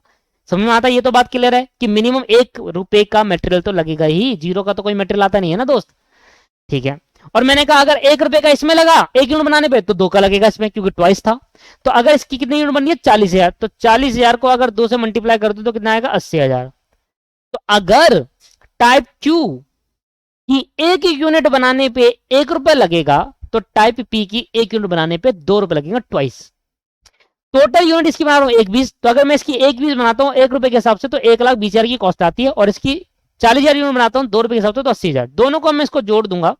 Speaker 1: समझ में आता है? ये तो बात क्लियर है कि मिनिमम 1 रुपए का मटेरियल तो लगेगा ही, 0 का तो कोई मटेरियल आता नहीं है ना दोस्त। ठीक है। और मैंने कहा अगर 1 रुपए का इसमें लगा 1 यूनिट बनाने पे तो 2 का लगेगा इसमें, क्योंकि ट्वाइस था। तो अगर इसकी कितनी यूनिट बनी है? 40,000। तो 40,000 को अगर 2 से मल्टीप्लाई कर दो तो कितना आएगा? 80,000। तो अगर टाइप क्यू की 1 यूनिट बनाने पे 1 रुपए लगेगा तो टाइप पी की 1 यूनिट बनाने पे 2 रुपए लगेगा, ट्वाइस। टोटल यूनिट इसकी बना रहा हूं 1,20,000। तो अगर मैं इसकी 1,20,000 बनाता हूं 1 रुपए के हिसाब से तो 1,20,000 की कॉस्ट आती है, और इसकी 40,000 यूनिट बनाता हूं 2 रुपए के हिसाब से तो 80,000। दोनों को मैं इसको जोड़ दूंगा,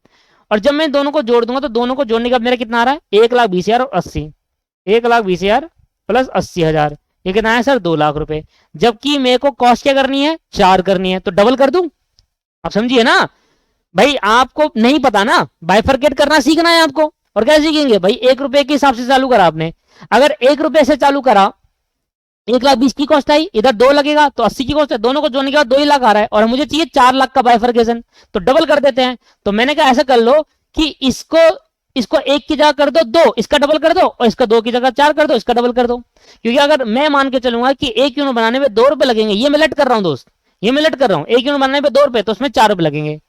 Speaker 1: और जब मैं दोनों को जोड़ दूंगा तो दोनों को जोड़ने का मेरा कितना आ रहा है? 1,20,000 और 80। 1,20,000 प्लस 80,000, ये कितना है सर? 2 लाख रुपए। जबकि मेरे को कॉस्ट क्या करनी है? 4 करनी है, तो डबल कर दूं। आप समझिए ना भाई, आपको नहीं पता ना, बाइफरकेट करना सीखना है आपको। और क्या सीखेंगे भाई? 1 रुपए के हिसाब से चालू करा आपने। अगर 1 रुपए से चालू करा, 1,20,000 की कॉस्ट आई, इधर 2 लगेगा तो 80 की कॉस्ट है, दोनों को जोड़ने के बाद 2 ही लाख आ रहा है, और मुझे चाहिए 4 लाख का बाइफरकेशन, तो डबल कर देते हैं। तो मैंने कहा ऐसा कर लो कि इसको 1 की जगह कर दो 2, इसका डबल कर दो, और इसका 2 की जगह 4 कर दो, इसका डबल कर दो। क्योंकि अगर मैं मान के चलूंगा कि 1 यूनिट बनाने में 2 रुपए लगेंगे, ये मैं लेट कर रहा हूं दोस्त, ये मैं लेट कर रहा हूं, 1 यूनिट बनाने में 2 रुपए तो उसमें 4 रुपए लगेंगे।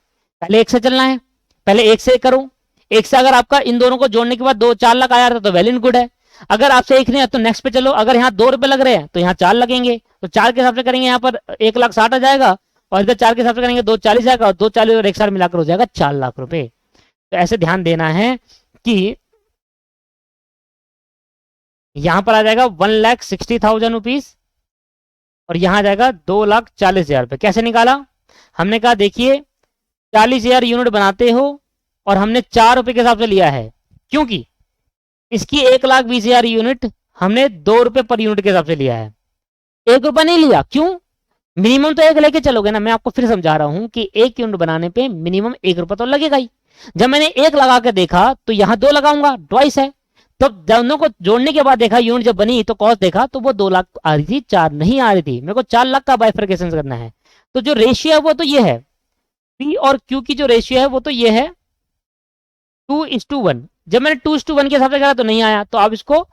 Speaker 1: पहले 1 से चलना है, पहले 1 से करूं, एक से अगर आपका इन दोनों को जोड़ने के बाद 4 लाख आया था तो वेल एंड गुड है। अगर आपसे एक नहीं है तो नेक्स्ट पे चलो। अगर यहाँ 2 रुपए लग रहे हैं तो यहाँ 4 लगेंगे, तो 4 के हिसाब से करेंगे यहाँ पर 1,60,000 आ जाएगा, और इधर 4 के हिसाब से करेंगे 2,40,000 आएगा, और 2,40,000 और एक साथ मिलाकर हो जाएगा 4 लाख रुपए। तो ऐसे ध्यान देना है कि यहां पर आ जाएगा 1,60,000 रुपीज, और यहां आ जाएगा 2,40,000 रुपए। कैसे निकाला? हमने कहा देखिए 40,000 यूनिट बनाते हो और हमने 4 रुपए के हिसाब से लिया है, क्योंकि इसकी 1,20,000 यूनिट हमने 2 रुपए पर यूनिट के हिसाब से लिया है, 1 रुपया नहीं लिया। क्यों? मिनिमम तो 1 लेके चलोगे ना। मैं आपको फिर समझा रहा हूं कि 1 यूनिट बनाने पे मिनिमम 1 रुपया तो लगेगा ही। जब मैंने 1 लगा के देखा तो यहां 2 लगाऊंगा, ट्वाइस है। तो दोनों को जोड़ने के बाद देखा यूनिट जब बनी तो कॉस्ट देखा तो वो 2 लाख आ रही थी, 4 नहीं आ रही थी। मेरे को 4 लाख का बाइफरकेशन करना है। तो जो रेशियो है वो तो ये है, पी और क्यू की जो रेशियो है वो तो ये है 2:1। जब मैंने 2:1 के हिसाब से करा तो नहीं आया, तो आप इसको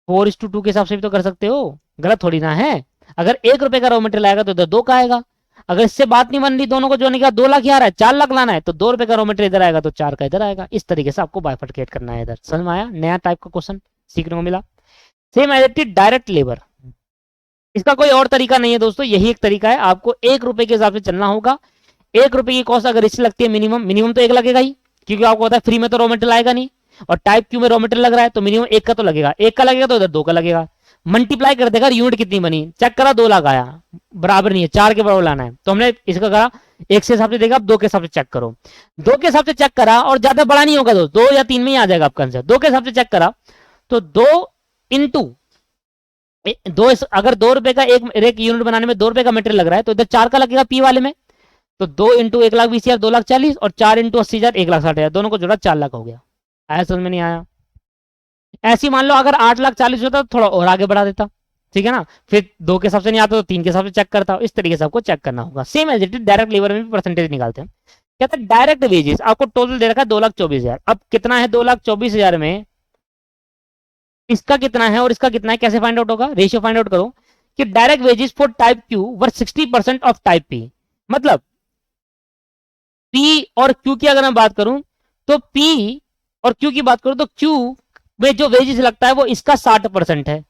Speaker 1: 4:2 के हिसाब से भी तो कर सकते हो, गलत थोड़ी ना है। अगर 1 रुपए का रॉ मटेरियल आएगा तो इधर 2 का आएगा। अगर इससे बात नहीं बन रही दोनों को जोड़ने का 2 लाख आ रहा है, 4 लाख लाना है, तो 2 रुपए का रॉ मटेरियल इधर आएगा तो 4 का इधर आएगा। इस तरीके से आपको बाइफरकेट करना है। इधर समझ में आया? नया टाइप का क्वेश्चन सीखने को मिला। Same as it is direct labour, इसका कोई और तरीका नहीं है दोस्तों, यही एक तरीका है। आपको 1 रुपए के हिसाब से चलना होगा। 1 रुपए की कॉस्ट अगर इससे लगती है मिनिमम तो 1 लगेगा ही, क्योंकि आपको पता है फ्री में तो रॉ मटेरियल आएगा नहीं, और टाइप क्यू में रॉ मटेरियल लग रहा है तो मिनिमम 1 का तो लगेगा। 1 का लगेगा तो इधर 2 का लगेगा। मल्टीप्लाई कर देगा यूनिट कितनी बनी, चेक करा 2 लाख आया, बराबर नहीं है, 4 के बराबर लाना है। तो हमने इसका करा 1 से हिसाब से देगा, 2 के हिसाब से चेक करो। 2 के हिसाब से चेक करा, और ज्यादा बड़ा नहीं होगा दोस्त, 2 या 3 में ही आ जाएगा आपका आंसर। 2 के हिसाब से चेक करा तो 2 इंटू 2, अगर 2 रुपए का एक यूनिट बनाने में 2 रुपए का मटेरियल लग रहा है तो इधर 4 का लगेगा पी वाले में। तो 2 इंटू 1,20,000 2,40,000, और 4 इंटू 80,000 1,60,000, दोनों को जोड़ा 4 लाख हो गया। आया समझ में? नहीं आया? ऐसी मान लो अगर 8,40,000 होता तो थोड़ा और आगे बढ़ा देता, ठीक है ना। फिर 2 के हिसाब से नहीं आता तो 3 के हिसाब से चेक करता। इस तरीके से आपको चेक करना होगा। Same as it is direct labour में भी परसेंटेज निकालते हैं। कहते हैं डायरेक्ट वेजेस, आपको टोटल दे रखा है 2,24,000। अब कितना है 2,24,000 में, इसका कितना है और इसका कितना है, कैसे फाइंड आउट होगा? रेशियो फाइंड आउट करो कि direct wages for type Q were 60% of type P. मतलब पी और क्यू की अगर मैं बात करूं तो पी और क्यू की बात करूं तो क्यू में जो वेजेस लगता है वो इसका 60% है।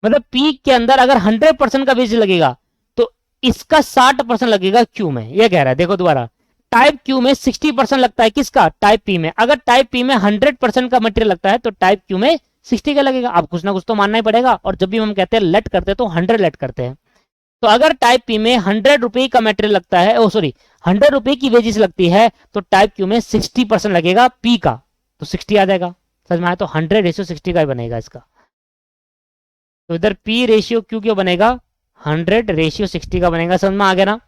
Speaker 1: मतलब पी के अंदर अगर 100% का वेज लगेगा तो इसका 60% लगेगा क्यू में। ये कह रहा है, देखो दोबारा, टाइप क्यू में 60% लगता है किसका? टाइप पी में। अगर टाइप पी में 100% का मटेरियल लगता है तो टाइप क्यू में 60 का लगेगा। आप कुछ ना कुछ तो मानना ही पड़ेगा। और जब भी हम कहते हैं लेट करते हैं तो 100 लेट करते हैं। तो अगर टाइप पी में 100 रुपए का मटेरियल लगता है, 100 रुपए की वेजेस लगती है, तो टाइप क्यू में 60% लगेगा पी का, तो 60 आ जाएगा। समझ में आया? तो 100:60 का ही बनेगा इसका। तो इधर पी रेशियो क्यू क्यों बनेगा? 100:60 का बनेगा। समझ में आ गया ना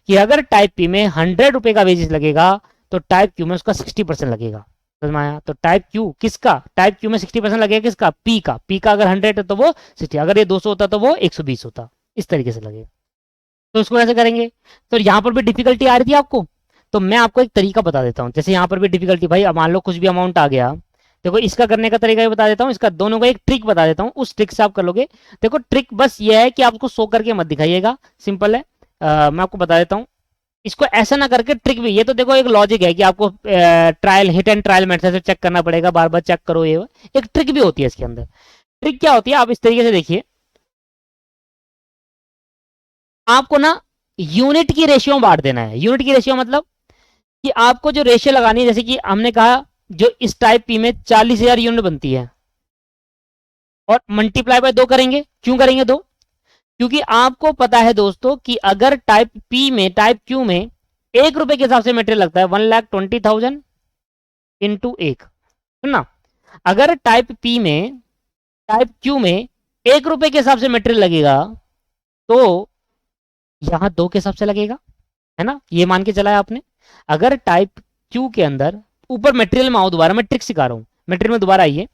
Speaker 1: कि अगर टाइप पी में 100 रुपए का वेजेस लगेगा तो टाइप क्यू में उसका 60% लगेगा। समझ में आया? तो टाइप क्यू किसका? टाइप क्यू में 60% लगेगा किसका? पी का। पी का अगर 100 है तो वो 60, अगर ये 200 होता तो वो 120 होता। इस तरीके से लगेगा। तो इसको कैसे करेंगे? तो यहां पर भी डिफिकल्टी आ रही थी आपको, तो मैं आपको एक तरीका बता देता हूं। जैसे यहां पर भी डिफिकल्टी, भाई मान लो कुछ भी अमाउंट आ गया, देखो इसका करने का तरीका भी बता देता हूं, इसका दोनों का एक ट्रिक बता देता हूं, उस ट्रिक से आप कर लोगे। देखो ट्रिक बस ये है कि आपको शो करके मत दिखाइएगा, सिंपल है। मैं आपको बता देता हूं, इसको ऐसा ना करके ट्रिक भी, ये तो देखो एक लॉजिक है कि आपको trial hit and trial method से चेक करना पड़ेगा, बार बार चेक करो। ये एक ट्रिक भी होती है इसके अंदर। ट्रिक क्या होती है, आप इस तरीके से देखिए, आपको ना यूनिट की रेशियो में बांट देना है। यूनिट की रेशियो मतलब कि आपको जो रेशियो लगानी है, जैसे कि हमने कहा जो इस टाइप पी में 40,000 यूनिट बनती है, और मल्टीप्लाई बाय 2 करेंगे। क्यों करेंगे 2? क्योंकि आपको पता है दोस्तों कि अगर टाइप पी में, टाइप क्यू में 1 रुपए के हिसाब से मटेरियल लगता है, 1,20,000 इंटू 1 ना। अगर टाइप पी में, टाइप क्यू में 1 रुपए के हिसाब से मटेरियल लगेगा तो यहां 2 के हिसाब से लगेगा, है ना। ये मान के चला है आपने। अगर टाइप क्यू के अंदर, ऊपर मटेरियल में आओ, दोबारा मैं ट्रिक सिखा रहा हूं, मटेरियल में दोबारा आइए।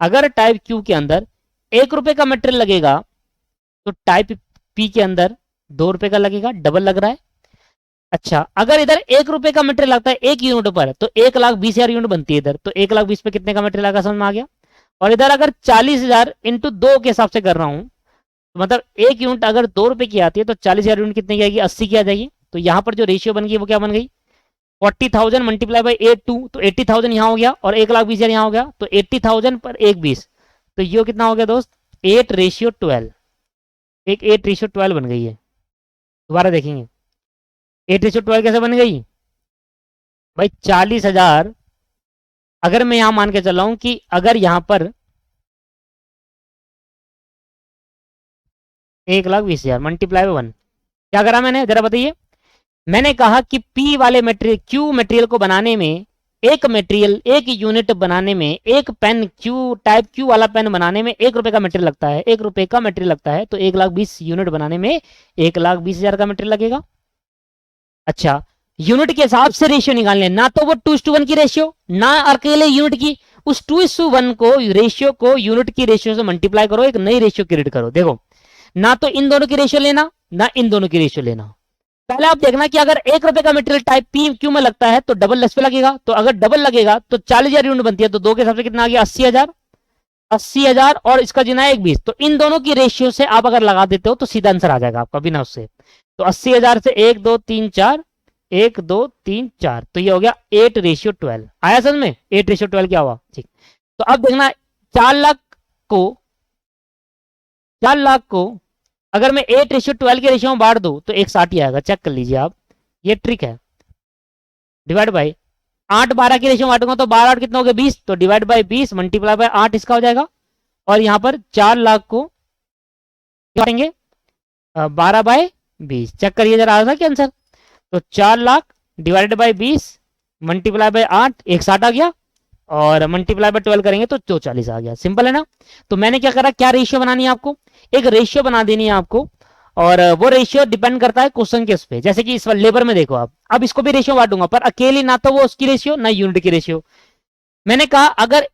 Speaker 1: अगर टाइप क्यू के अंदर 1 रुपए का मटेरियल लगेगा तो टाइप पी के अंदर 2 रुपए का लगेगा, डबल लग रहा है। अच्छा, अगर इधर 1 रुपए का मटेरियल लगता है 1 यूनिट पर, तो 1,20,000 यूनिट बनती है इधर, तो 1,20,000 पे कितने का मटेरियल आएगा? समझ में आ गया। और इधर अगर 40,000 इंटू 2 के हिसाब से कर रहा हूं, मतलब 1 यूनिट अगर 2 रुपए की आती है तो 40,000 यूनिट कितने की आएगी? 80 की आ जाएगी। तो यहां पर जो रेशियो बन गई वो क्या बन गई? 40,000 मल्टीप्लाई बाई 82, तो 80,000 यहाँ हो गया और 1,20,000 यहाँ हो गया, तो 80,000 पर 1,20, तो ये कितना हो गया दोस्त, 8:12। एक 8:12 बन गई है। दोबारा देखेंगे 8:12 कैसे बन गई भाई, 40,000। अगर मैं यहां मान के चल रहा हूं कि अगर यहां पर 1,20,000 मल्टीप्लाई बाई 1, क्या करा मैंने जरा बताइए। मैंने कहा कि पी वाले मटेरियल, क्यू मटेरियल को बनाने में, एक मटेरियल, एक यूनिट बनाने में, एक पेन क्यू टाइप, क्यू वाला पेन बनाने में 1 रुपए का मटेरियल लगता है, 1 रुपए का मटेरियल लगता है, तो 1,20,000 यूनिट बनाने में 1,20,000 का मटेरियल लगेगा। अच्छा, यूनिट के हिसाब से रेशियो निकालने, ना तो वो 2:1 की रेशियो, ना अकेले यूनिट की, उस 2:1 को रेशियो को यूनिट की रेशियो से मल्टीप्लाई करो, एक नई रेशियो क्रिएट करो। देखो, ना तो इन दोनों की रेशियो लेना, ना इन दोनों की रेशियो लेना। पहले आप देखना कि अगर 1 रुपए का मटेरियल टाइप पी क्यू में लगता है तो डबल लेस पे लगेगा, तो अगर डबल लगेगा तो 40,000 यूनिट बनती है, तो दो के हिसाब से कितना आ गया, 80,000। 80,000 और इसका जिना 1,20, तो इन दोनों की रेशियो से आप अगर लगा देते हो तो सीधा आंसर आ जाएगा आपका बिना उससे। तो 80,000 से 1 2 3 4, 1 2 3 4, तो ये हो गया 8:12। आया समझ में, 8:12 क्या हुआ, ठीक। तो अब देखना, 4 लाख को 4 लाख को अगर मैं 8:12 के रेशियो में बांट दूं तो 160 ही आएगा, चेक कर लीजिए आप, ये ट्रिक है। डिवाइड बाई 8 12 की रेशियो में बांटूंगा तो 12 8 कितना हो गया, 20, तो डिवाइड बाई 20 मल्टीप्लाई बाई 8 इसका हो जाएगा। और यहां पर 4 लाख को बांटेंगे 12/20, चेक करिए जरा आ क्या आंसर। तो 4 lakh divided by 20 multiply by 8, 160 आ गया, और मल्टीप्लाई बाय 12 करेंगे तो 240 आ गया। सिंपल है ना। तो मैंने क्या करा, क्या रेशियो बनानी है आपको, एक रेशियो बना देनी है आपको, और वो रेशियो डिपेंड करता है क्वेश्चन के उस पे। जैसे कि इस लेबर में देखो आप, अब इसको भी रेशियो बांटूंगा, पर अकेली ना तो वो उसकी रेशियो ना यूनिट की रेशियो। मैंने कहा अगर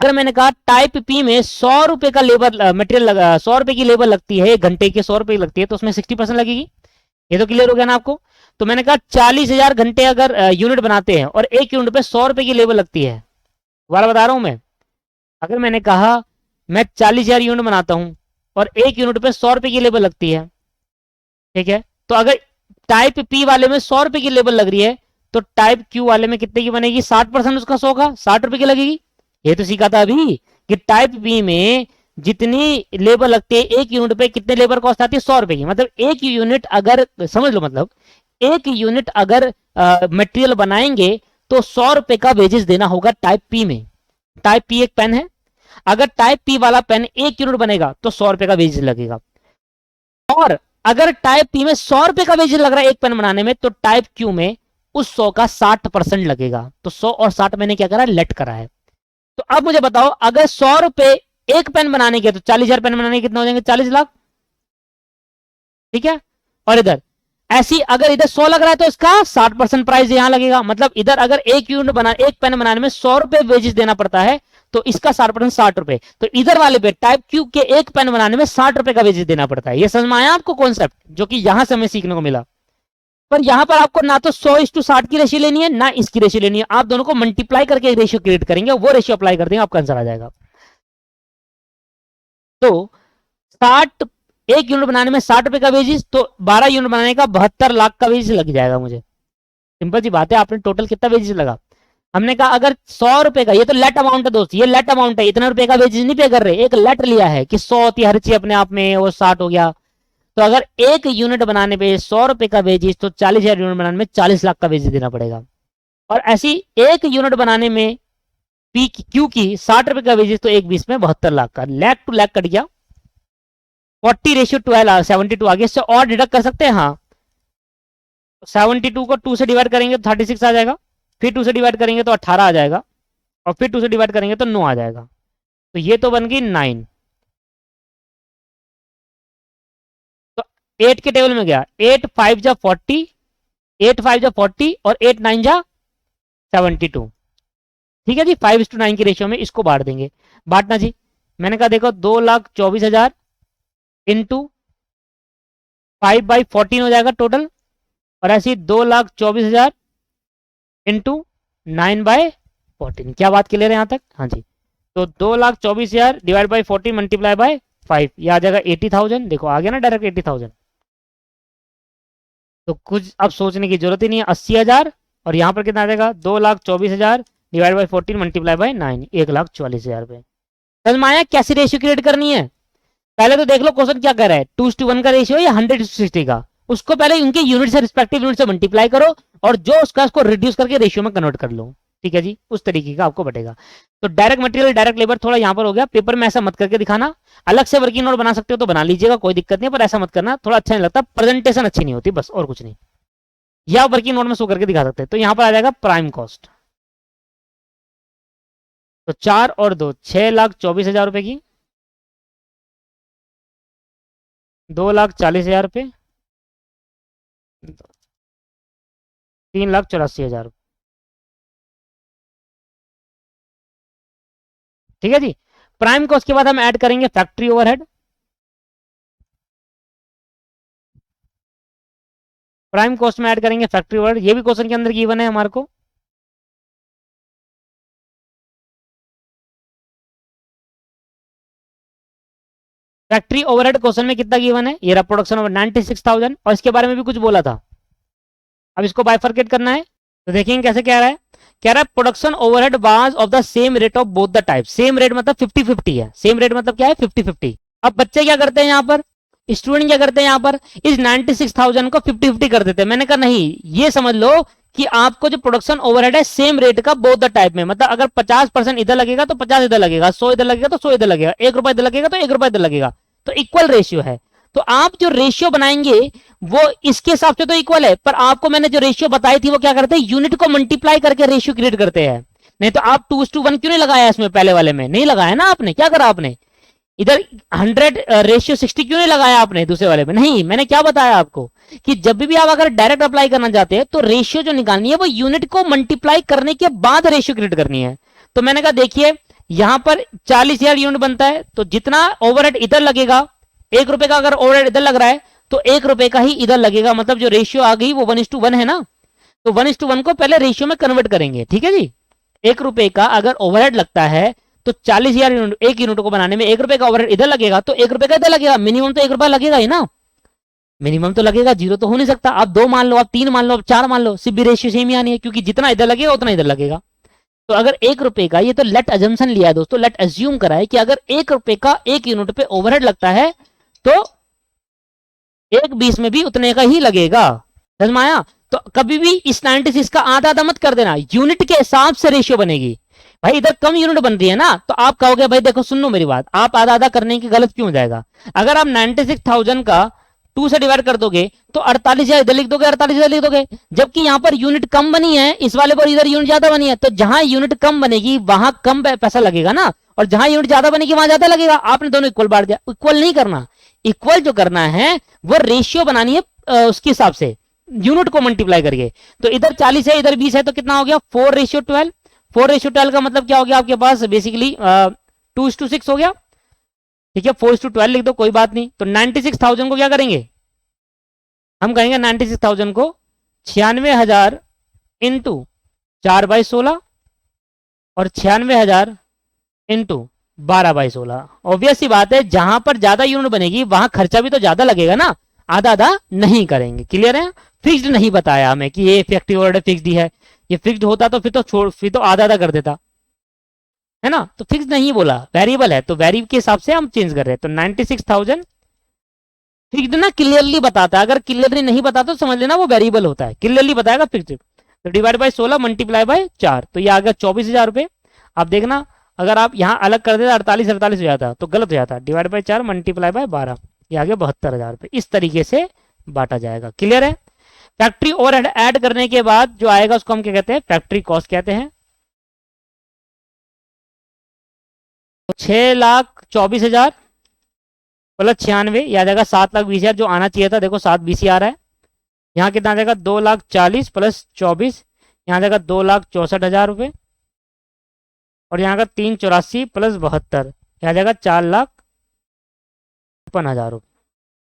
Speaker 1: मैंने कहा टाइप पी में 100 रुपए का लेबर मटेरियल लगा, 100 रुपए की लेबर लगती है, 1 घंटे की 100 रुपए लगती है, तो उसमें 60% लगेगी। ये तो क्लियर हो गया ना आपको। तो मैंने कहा 40,000 घंटे अगर यूनिट बनाते हैं और एक यूनिट पे 100 रुपए की लेबर लगती है, दोबारा बता रहा हूं मैं, अगर मैंने कहा मैं 40,000 यूनिट बनाता हूं और एक यूनिट पे 100 रुपए की लेबर लगती है, ठीक है, तो अगर टाइप पी वाले में 100 रुपए की लेबर लग रही है, तो टाइप क्यू वाले में कितने की बनेगी, 60% उसका 100 का 60 रुपए की लगेगी। ये तो सीखा था अभी कि टाइप बी में जितनी लेबर लगती है एक यूनिट पे, कितने लेबर कॉस्ट आती है, 100 रुपए की। मतलब एक यूनिट अगर, समझ लो, मतलब एक यूनिट अगर मटेरियल बनाएंगे तो 100 रुपए का वेजेस देना होगा टाइप पी में। टाइप पी एक पेन है, अगर टाइप पी वाला पेन एक यूनिट बनेगा तो 100 रुपए का वेजेस लगेगा। और अगर टाइप पी में 100 रुपए का वेजेस लग रहा है एक पेन बनाने में, तो टाइप क्यू में उस 100 का 60% लगेगा। तो 100 और 60 मैंने क्या करा, लेट करा है। तो अब मुझे बताओ, अगर 100 रुपए एक पेन बनाने के, तो 40,000 पेन बनाने के कितने हो जाएंगे, 40 लाख, ठीक है। और इधर ऐसी अगर इधर 100 लग रहा है तो इसका 60% प्राइस यहां लगेगा। मतलब इधर अगर एक यूनिट बना, एक पेन बनाने में 100 रुपए वेजेस देना पड़ता है, तो इसका 60% 60 रुपए, तो इधर वाले पे टाइप क्यू के एक पेन बनाने में 60 रुपए का वेजेस देना पड़ता है। ये समझ में आया आपको कॉन्सेप्ट, जो कि यहां से हमें सीखने को मिला। पर यहां पर आपको ना तो 100:60 की रेशियो लेनी है, ना इसकी रेशियो लेनी है, आप दोनों को मल्टीप्लाई करके एक रेशियो क्रिएट करेंगे, वो रेशियो अप्लाई कर देंगे, आपका आंसर आ जाएगा। तो 60, एक यूनिट बनाने में 60 रुपए का वेजेस, तो 12 यूनिट बनाने का 72 लाख का वेजेस लग जाएगा मुझे। सिंपल सी बात है, आपने टोटल कितना वेजेस लगा, हमने कहा अगर 100 रुपए का, ये तो लेट अमाउंट है दोस्त, ये लेट अमाउंट है, इतना रुपए का वेजेस नहीं पे कर रहे, एक लेट लिया है कि 100 होती है हर चीज अपने आप में, वो 60 हो गया। तो अगर एक यूनिट बनाने पे 100 रुपए का वेजेस, तो 40,000 यूनिट बनाने में 40 लाख का वेजेस देना पड़ेगा। और ऐसी एक यूनिट बनाने में पी क्यू की 60 रुपए का वेजेस, तो एक 20 में 72 लाख का, लैख टू लैख कट गया। 40:12 72 आ गया। इससे और डिडक्ट कर सकते हैं, हाँ। 72 को 2 से डिवाइड करेंगे तो 36 आ जाएगा, फिर 2 से डिवाइड करेंगे तो 18 आ जाएगा, और फिर 2 से डिवाइड करेंगे तो 9 आ जाएगा। तो ये तो बन गई 9। तो 8 के टेबल में गया, 8 5 जा 40, 8 5 जा 40 और 8 9 जा 72, ठीक है जी। 5:9 की रेशियो में इसको बांट देंगे। बांटना जी, मैंने कहा देखो 2,24,000 इंटू 5/14 हो जाएगा टोटल, और ऐसे ही 2,24,000 इंटू 9/14। क्या बात क्लियर है यहाँ तक, हाँ जी। तो 2,24,000 डिवाइड बाई 14 मल्टीप्लाई बाय 5, ये आ जाएगा 80,000। देखो आ गया ना डायरेक्ट 80,000। तो कुछ अब सोचने की जरूरत ही नहीं है। 80,000 और यहाँ पर कितना आ जाएगा 2,24,000 डिवाइड बाई 14 मल्टीप्लाई बाई 9, 1,40,000 रुपए। समझ में आया कैसी रेशियो क्रिएट करनी है? पहले तो देख लो क्वेश्चन क्या कर रहा है, 2:1 का रेशियो या 100:60 का। उसको पहले उनके यूनिट से रिस्पेक्टिव यूनिट से मल्टीप्लाई करो और जो उसका उसको रिड्यूस करके रेशियो में कन्वर्ट कर लो। ठीक है जी, उस तरीके का आपको बटेगा। तो डायरेक्ट मटेरियल डायरेक्ट लेबर थोड़ा यहाँ पर हो गया, पेपर में ऐसा मत करके दिखाना। अलग से वर्किंग नोट बना सकते हो तो बना लीजिएगा, कोई दिक्कत नहीं, पर ऐसा मत करना, थोड़ा अच्छा नहीं लगता, प्रेजेंटेशन अच्छी नहीं होती, बस और कुछ नहीं। या वर्किंग नोट में शो करके दिखा सकते हैं। तो यहाँ पर आ जाएगा प्राइम कॉस्ट। तो 4 और 2 6,24,000 रुपए की, 2,40,000 रुपए, 3,84,000। ठीक है जी। प्राइम कॉस्ट के बाद हम ऐड करेंगे फैक्ट्री ओवरहेड। प्राइम कॉस्ट में ऐड करेंगे फैक्ट्री ओवरहेड, ये भी क्वेश्चन के अंदर गिवन है हमारे को। फैक्ट्री ओवरहेड क्वेश्चन में कितना गिवन है, ये रहा प्रोडक्शन ओवर 96,000, और इसके बारे में भी कुछ बोला था। अब इसको बाइफरकेट करना है, तो देखेंगे कैसे क्या रहा है। कह रहा है production overhead was of the same rate of both the type. Same rate मतलब 50-50 है। सेम रेट मतलब क्या है, 50-50। अब बच्चे क्या करते हैं यहाँ पर, स्टूडेंट क्या करते हैं यहाँ पर, इस 96,000 को 50-50 कर देते हैं। मैंने कहा नहीं, ये समझ लो कि आपको जो प्रोडक्शन ओवरहेड है सेम रेट का बोथ द टाइप में, मतलब अगर 50% इधर लगेगा तो 50 इधर लगेगा, 100 इधर लगेगा तो 100 इधर लगेगा, 1 रुपया इधर लगेगा तो 1 रुपया इधर लगेगा। तो इक्वल रेशियो है। तो आप जो रेशियो बनाएंगे वो इसके हिसाब से तो इक्वल है, पर आपको मैंने जो रेशियो बताई थी वो क्या करते हैं, यूनिट को मल्टीप्लाई करके रेशियो क्रिएट करते हैं। नहीं तो आप 2:1 क्यों नहीं लगाया इसमें, पहले वाले में नहीं लगाया ना आपने, क्या करा आपने इधर 100:60 क्यों नहीं लगाया आपने दूसरे वाले में? नहीं, मैंने क्या बताया आपको कि जब भी आप अगर डायरेक्ट अप्लाई करना चाहते हैं तो रेशियो जो निकालनी है वो यूनिट को मल्टीप्लाई करने के बाद रेशियो क्रिएट करनी है। तो मैंने कहा देखिए यहां पर 40,000 यूनिट बनता है, तो जितना ओवरहेड इधर लगेगा, 1 रुपए का अगर ओवरहेड इधर लग रहा है तो 1 रुपए का ही इधर लगेगा, मतलब जो रेशियो आ गई वो 1:1 है ना। तो 1:1 को पहले रेशियो में कन्वर्ट करेंगे। ठीक है जी। 1 रुपए का अगर ओवरहेड लगता है तो 40,000 यूनिट, एक यूनिट को बनाने में 1 रुपए का ओवरहेड इधर लगेगा तो 1 रुपए का इधर लगेगा, मिनिमम तो 1 रुपया लगेगा ही ना। मिनिमम तो लगेगा, जीरो तो हो नहीं सकता। आप 2 मान लो, आप 3 मान लो, आप 4 मान लो, सिर्फ भी रेशियो सेम ही आनी है, क्योंकि जितना इधर लगेगा उतना इधर लगेगा। तो अगर 1 रुपए का, ये तो लेट अजम्पशन लिया है दोस्तों, लेट एज्यूम करा है कि अगर 1 रुपए का 1 यूनिट पे ओवरहेड लगता है तो 1:20 में भी उतने का ही लगेगा। समझ में आया? तो कभी भी इस 96 का आधा आधा मत कर देना, यूनिट के हिसाब से रेशियो बनेगी। भाई इधर कम यूनिट बन रही है ना, तो आप कहोगे भाई देखो सुन लो मेरी बात, आप आधा आधा करने की गलत क्यों हो जाएगा। अगर आप 96,000 का 2 से डिवाइड कर दोगे तो 48,000 इधर लिख दोगे, 48,000 लिख दोगे, जबकि यहां पर यूनिट कम बनी है, इस वाले पर इधर यूनिट ज्यादा बनी है, तो जहां यूनिट कम बनेगी वहां कम पैसा लगेगा ना, और जहां यूनिट ज्यादा बनेगी वहां ज्यादा लगेगा। आपने दोनों इक्वल बांट दिया। इक्वल नहीं करना, इक्वल जो करना है वो रेशियो बनानी है उसके हिसाब से, यूनिट को मल्टीप्लाई करके। तो इधर 40 है इधर 20 है, तो कितना हो गया 4:12। 4:12 का मतलब क्या हो गया आपके पास, बेसिकली 2:6 हो गया। ठीक है, 4:12 लिख दो, कोई बात नहीं। तो 96,000 को क्या करेंगे, हम कहेंगे 96,000 को 96,000 इंटू 4/16 और 96,000 इंटू 12/16। ऑब्वियस सी बात है, जहां पर ज्यादा यूनिट बनेगी वहां खर्चा भी तो ज्यादा लगेगा ना, आधा आधा नहीं करेंगे। क्लियर है? फिक्स्ड नहीं बताया हमें कि ये फैक्ट्री ओवरहेड फिक्स्ड ही है, ये फिक्स्ड होता तो फिर तो आधा आधा कर देता है ना। तो फिक्स नहीं बोला, वेरिएबल है, तो वेरिएबल के हिसाब से हम चेंज कर रहे हैं। तो 96,000 फिक्स्ड ना क्लियरली बताता है, अगर क्लियरली नहीं बताता तो समझ लेना वो वेरिएबल होता है, क्लियरली बताएगा फिक्स्ड। तो डिवाइड बाय 16 मल्टीप्लाई बाय 4, तो ये आ गया 24,000 रुपए। आप देखना अगर आप यहां अलग कर देते 48 हो जाता तो गलत हो जाता। डिवाइड बाय 4 मल्टीप्लाई बाय 12, ये आ गया 72,000 रुपए। इस तरीके से बांटा जाएगा। क्लियर है? फैक्ट्री ओवरहेड ऐड करने के बाद जो आएगा उसको हम क्या कहते हैं, फैक्ट्री कॉस्ट कहते हैं। तो 6,24,000 प्लस 96 यह आ जाएगा 7,20,000, जो आना चाहिए था देखो 7,20 आ रहा है। यहाँ कितना आ जाएगा 2,40,000 प्लस 24, यहाँ आ जाएगा 2,64,000 रुपये, और यहाँ का 384 प्लस 72 यह आ जाएगा 4,56,000 रुपये।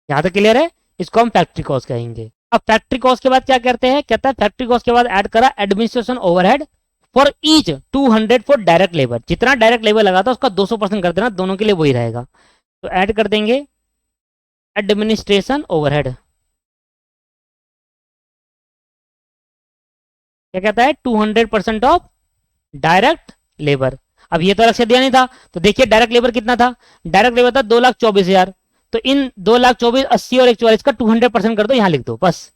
Speaker 1: यहाँ तक क्लियर है? इसको हम फैक्ट्री कॉस्ट कहेंगे। अब फैक्ट्री कॉस्ट के बाद क्या करते हैं, कहता है फैक्ट्री कॉस्ट के बाद ऐड करा administration overhead for each 200 for direct labour. जितना डायरेक्ट लेबर लगा था उसका 200% कर देना, दोनों के लिए वही रहेगा। तो ऐड कर देंगे एडमिनिस्ट्रेशन ओवरहेड। क्या कहता है 200% ऑफ डायरेक्ट लेबर। अब ये तो अलग से दिया नहीं था, तो देखिए डायरेक्ट लेबर कितना था, डायरेक्ट लेबर था 2,24,000। तो इन 2,24,000 80 और 144 का 200% कर दो, यहां लिख दो बस।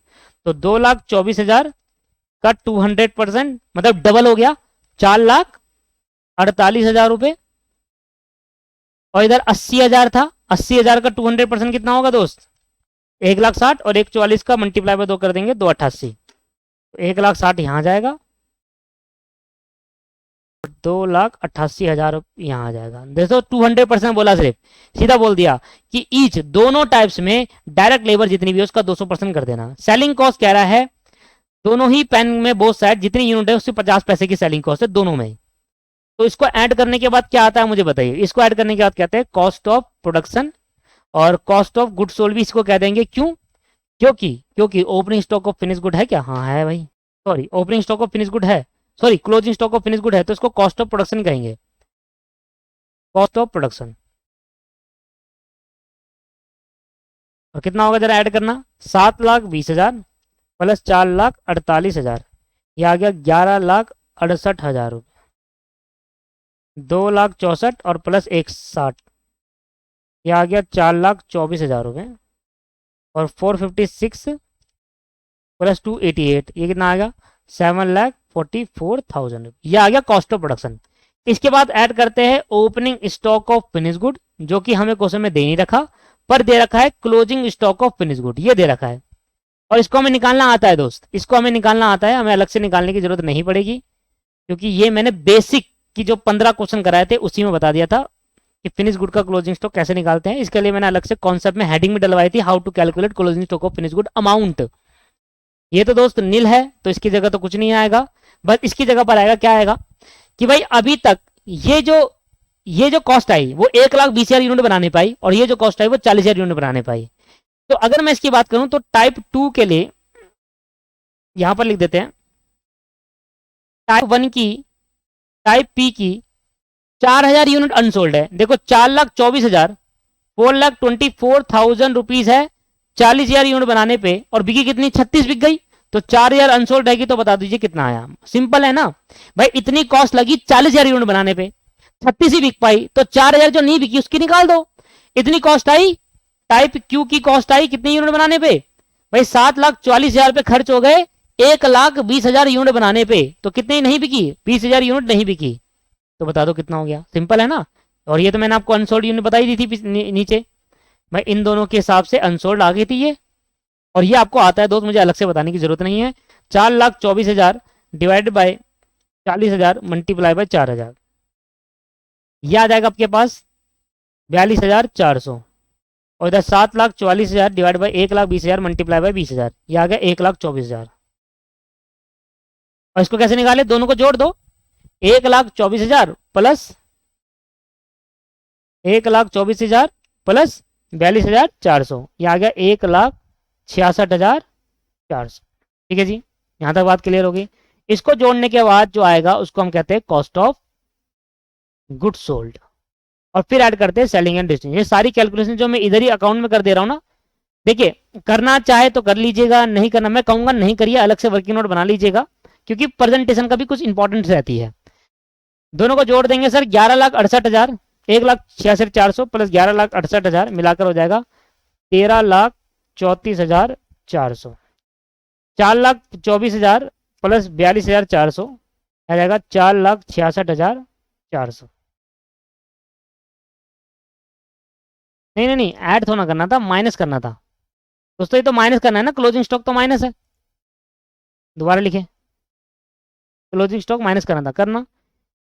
Speaker 1: तो 2,24,000 का 200% मतलब डबल हो गया, 4,48,000 रुपए। और इधर 80,000 था, 80,000 का 200% कितना होगा दोस्त, 1,60,000 और 144 का मल्टीप्लाई बाय 2 कर देंगे 288, तो 1,60,000 यहां जाएगा, 2,88,000 यहाँ आ जाएगा। देखो 200% बोला, सिर्फ सीधा बोल दिया कि ईच दोनों टाइप्स में डायरेक्ट लेबर जितनी भी है उसका 200% कर देना। सेलिंग कॉस्ट कह रहा है दोनों ही पेन में बोथ साइड जितनी यूनिट है उससे 50 पैसे की सेलिंग कॉस्ट है दोनों में। तो इसको ऐड करने के बाद क्या आता है मुझे बताइए। इसको ऐड करने के बाद कहते हैं कॉस्ट ऑफ प्रोडक्शन और कॉस्ट ऑफ गुड सोल्ड भी इसको कह देंगे। क्यों? क्योंकि opening stock of finish good है क्या, हाँ है भाई, sorry opening stock of finish good है, sorry closing stock of finish good है, तो इसको कॉस्ट ऑफ प्रोडक्शन कहेंगे, कॉस्ट ऑफ प्रोडक्शन। और कितना होगा जरा ऐड करना, 7,20,000 प्लस 4,48,000, ये आ गया 11,68,000 रुपये, 2,64,000 और प्लस 160, ये आ गया 4,24,000 रुपये। और 456 प्लस 288 ये कितना आ गया, 7,44,000, ये आ गया कॉस्ट ऑफ प्रोडक्शन। इसके बाद ऐड करते हैं opening stock of finish good, जो कि हमें क्वेश्चन में दे नहीं रखा, पर दे रखा है closing stock of finish good, ये दे रखा है। और इसको हमें निकालना आता है दोस्त, इसको हमें निकालना आता है, हमें अलग से निकालने की जरूरत नहीं पड़ेगी, क्योंकि ये मैंने बेसिक की जो 15 क्वेश्चन कराए थे उसी में बता दिया था कि फिनिश गुड का क्लोजिंग स्टॉक कैसे निकालते हैं। इसके लिए मैंने अलग से कॉन्सेप्ट में हेडिंग में डलवाई थी, how to calculate closing stock of finish good amount. ये तो दोस्त नील है, तो इसकी जगह तो कुछ नहीं आएगा, बस इसकी जगह पर आएगा क्या आएगा कि भाई अभी तक ये जो कॉस्ट आई वो 1,20,000 यूनिट बनाने पाई, और ये जो कॉस्ट आई वो 40,000 यूनिट बनाने पाई। तो अगर मैं इसकी बात करूं तो टाइप 2 के लिए यहां पर लिख देते हैं, टाइप 1 की, टाइप पी की 4,000 यूनिट अनसोल्ड है। देखो 4,24,000, 4,24,000 रुपीज है 40,000 यूनिट बनाने पे, और बिकी कितनी, 36 बिक गई, तो 4,000 अनसोल्ड रहेगी, तो बता दीजिए कितना आया। सिंपल है ना भाई, इतनी कॉस्ट लगी 40,000 यूनिट बनाने पे, 36 ही बिक पाई, तो 4,000 जो नहीं बिकी उसकी निकाल दो। इतनी कॉस्ट आई, टाइप क्यू की कॉस्ट आई कितनी यूनिट बनाने पे भाई, 7,40,000 रुपए खर्च हो गए 1,20,000 यूनिट बनाने पे, तो कितनी नहीं बिकी, 20,000 यूनिट नहीं बिकी, तो बता दो कितना हो गया। सिंपल है ना। और ये तो मैंने आपको अनसोल्ड यूनिट बताई दी थी नीचे भाई, इन दोनों के हिसाब से अनसोल्ड आ गई थी ये, और ये आपको आता है दोस्त, मुझे अलग से बताने की जरूरत नहीं है। 4,24,000 डिवाइड बाय 40,000 मल्टीप्लाई बाय 4,000, ये आ जाएगा आपके पास 42,400। और इधर 7,44,000 डिवाइड बाई 1,20,000 मल्टीप्लाई बाई 20,000, ये आ गया 1,24,000। और इसको कैसे निकाले, दोनों को जोड़ दो, 1,24,000 प्लस 1,24,000 प्लस 42,400, ये आ गया 1,66,400। ठीक है जी, यहां तक बात क्लियर होगी। इसको जोड़ने के बाद जो आएगा उसको हम कहते हैं कॉस्ट ऑफ गुड सोल्ड, और फिर ऐड करते हैं सेलिंग एंड डिस्ट्रीब्यूशन। ये सारी कैलकुलेशन जो मैं इधर ही अकाउंट में कर दे रहा हूं ना, देखिए करना चाहे तो कर लीजिएगा, नहीं करना मैं कहूंगा नहीं करिए, अलग से वर्किंग नोट बना लीजिएगा, क्योंकि प्रेजेंटेशन का भी कुछ इंपॉर्टेंस रहती है। दोनों को जोड़ देंगे सर, 11,68,000, 1,66,400 प्लस 11,68,000 मिलाकर हो जाएगा 13,34,400। 4,24,000 प्लस 42,400 आ जाएगा 4,66,400। नहीं नहीं नहीं, ऐड थोड़ा करना था, माइनस करना था दोस्तों, ये तो माइनस करना है ना, क्लोजिंग स्टॉक तो माइनस है। दोबारा लिखे, क्लोजिंग स्टॉक माइनस करना था, करना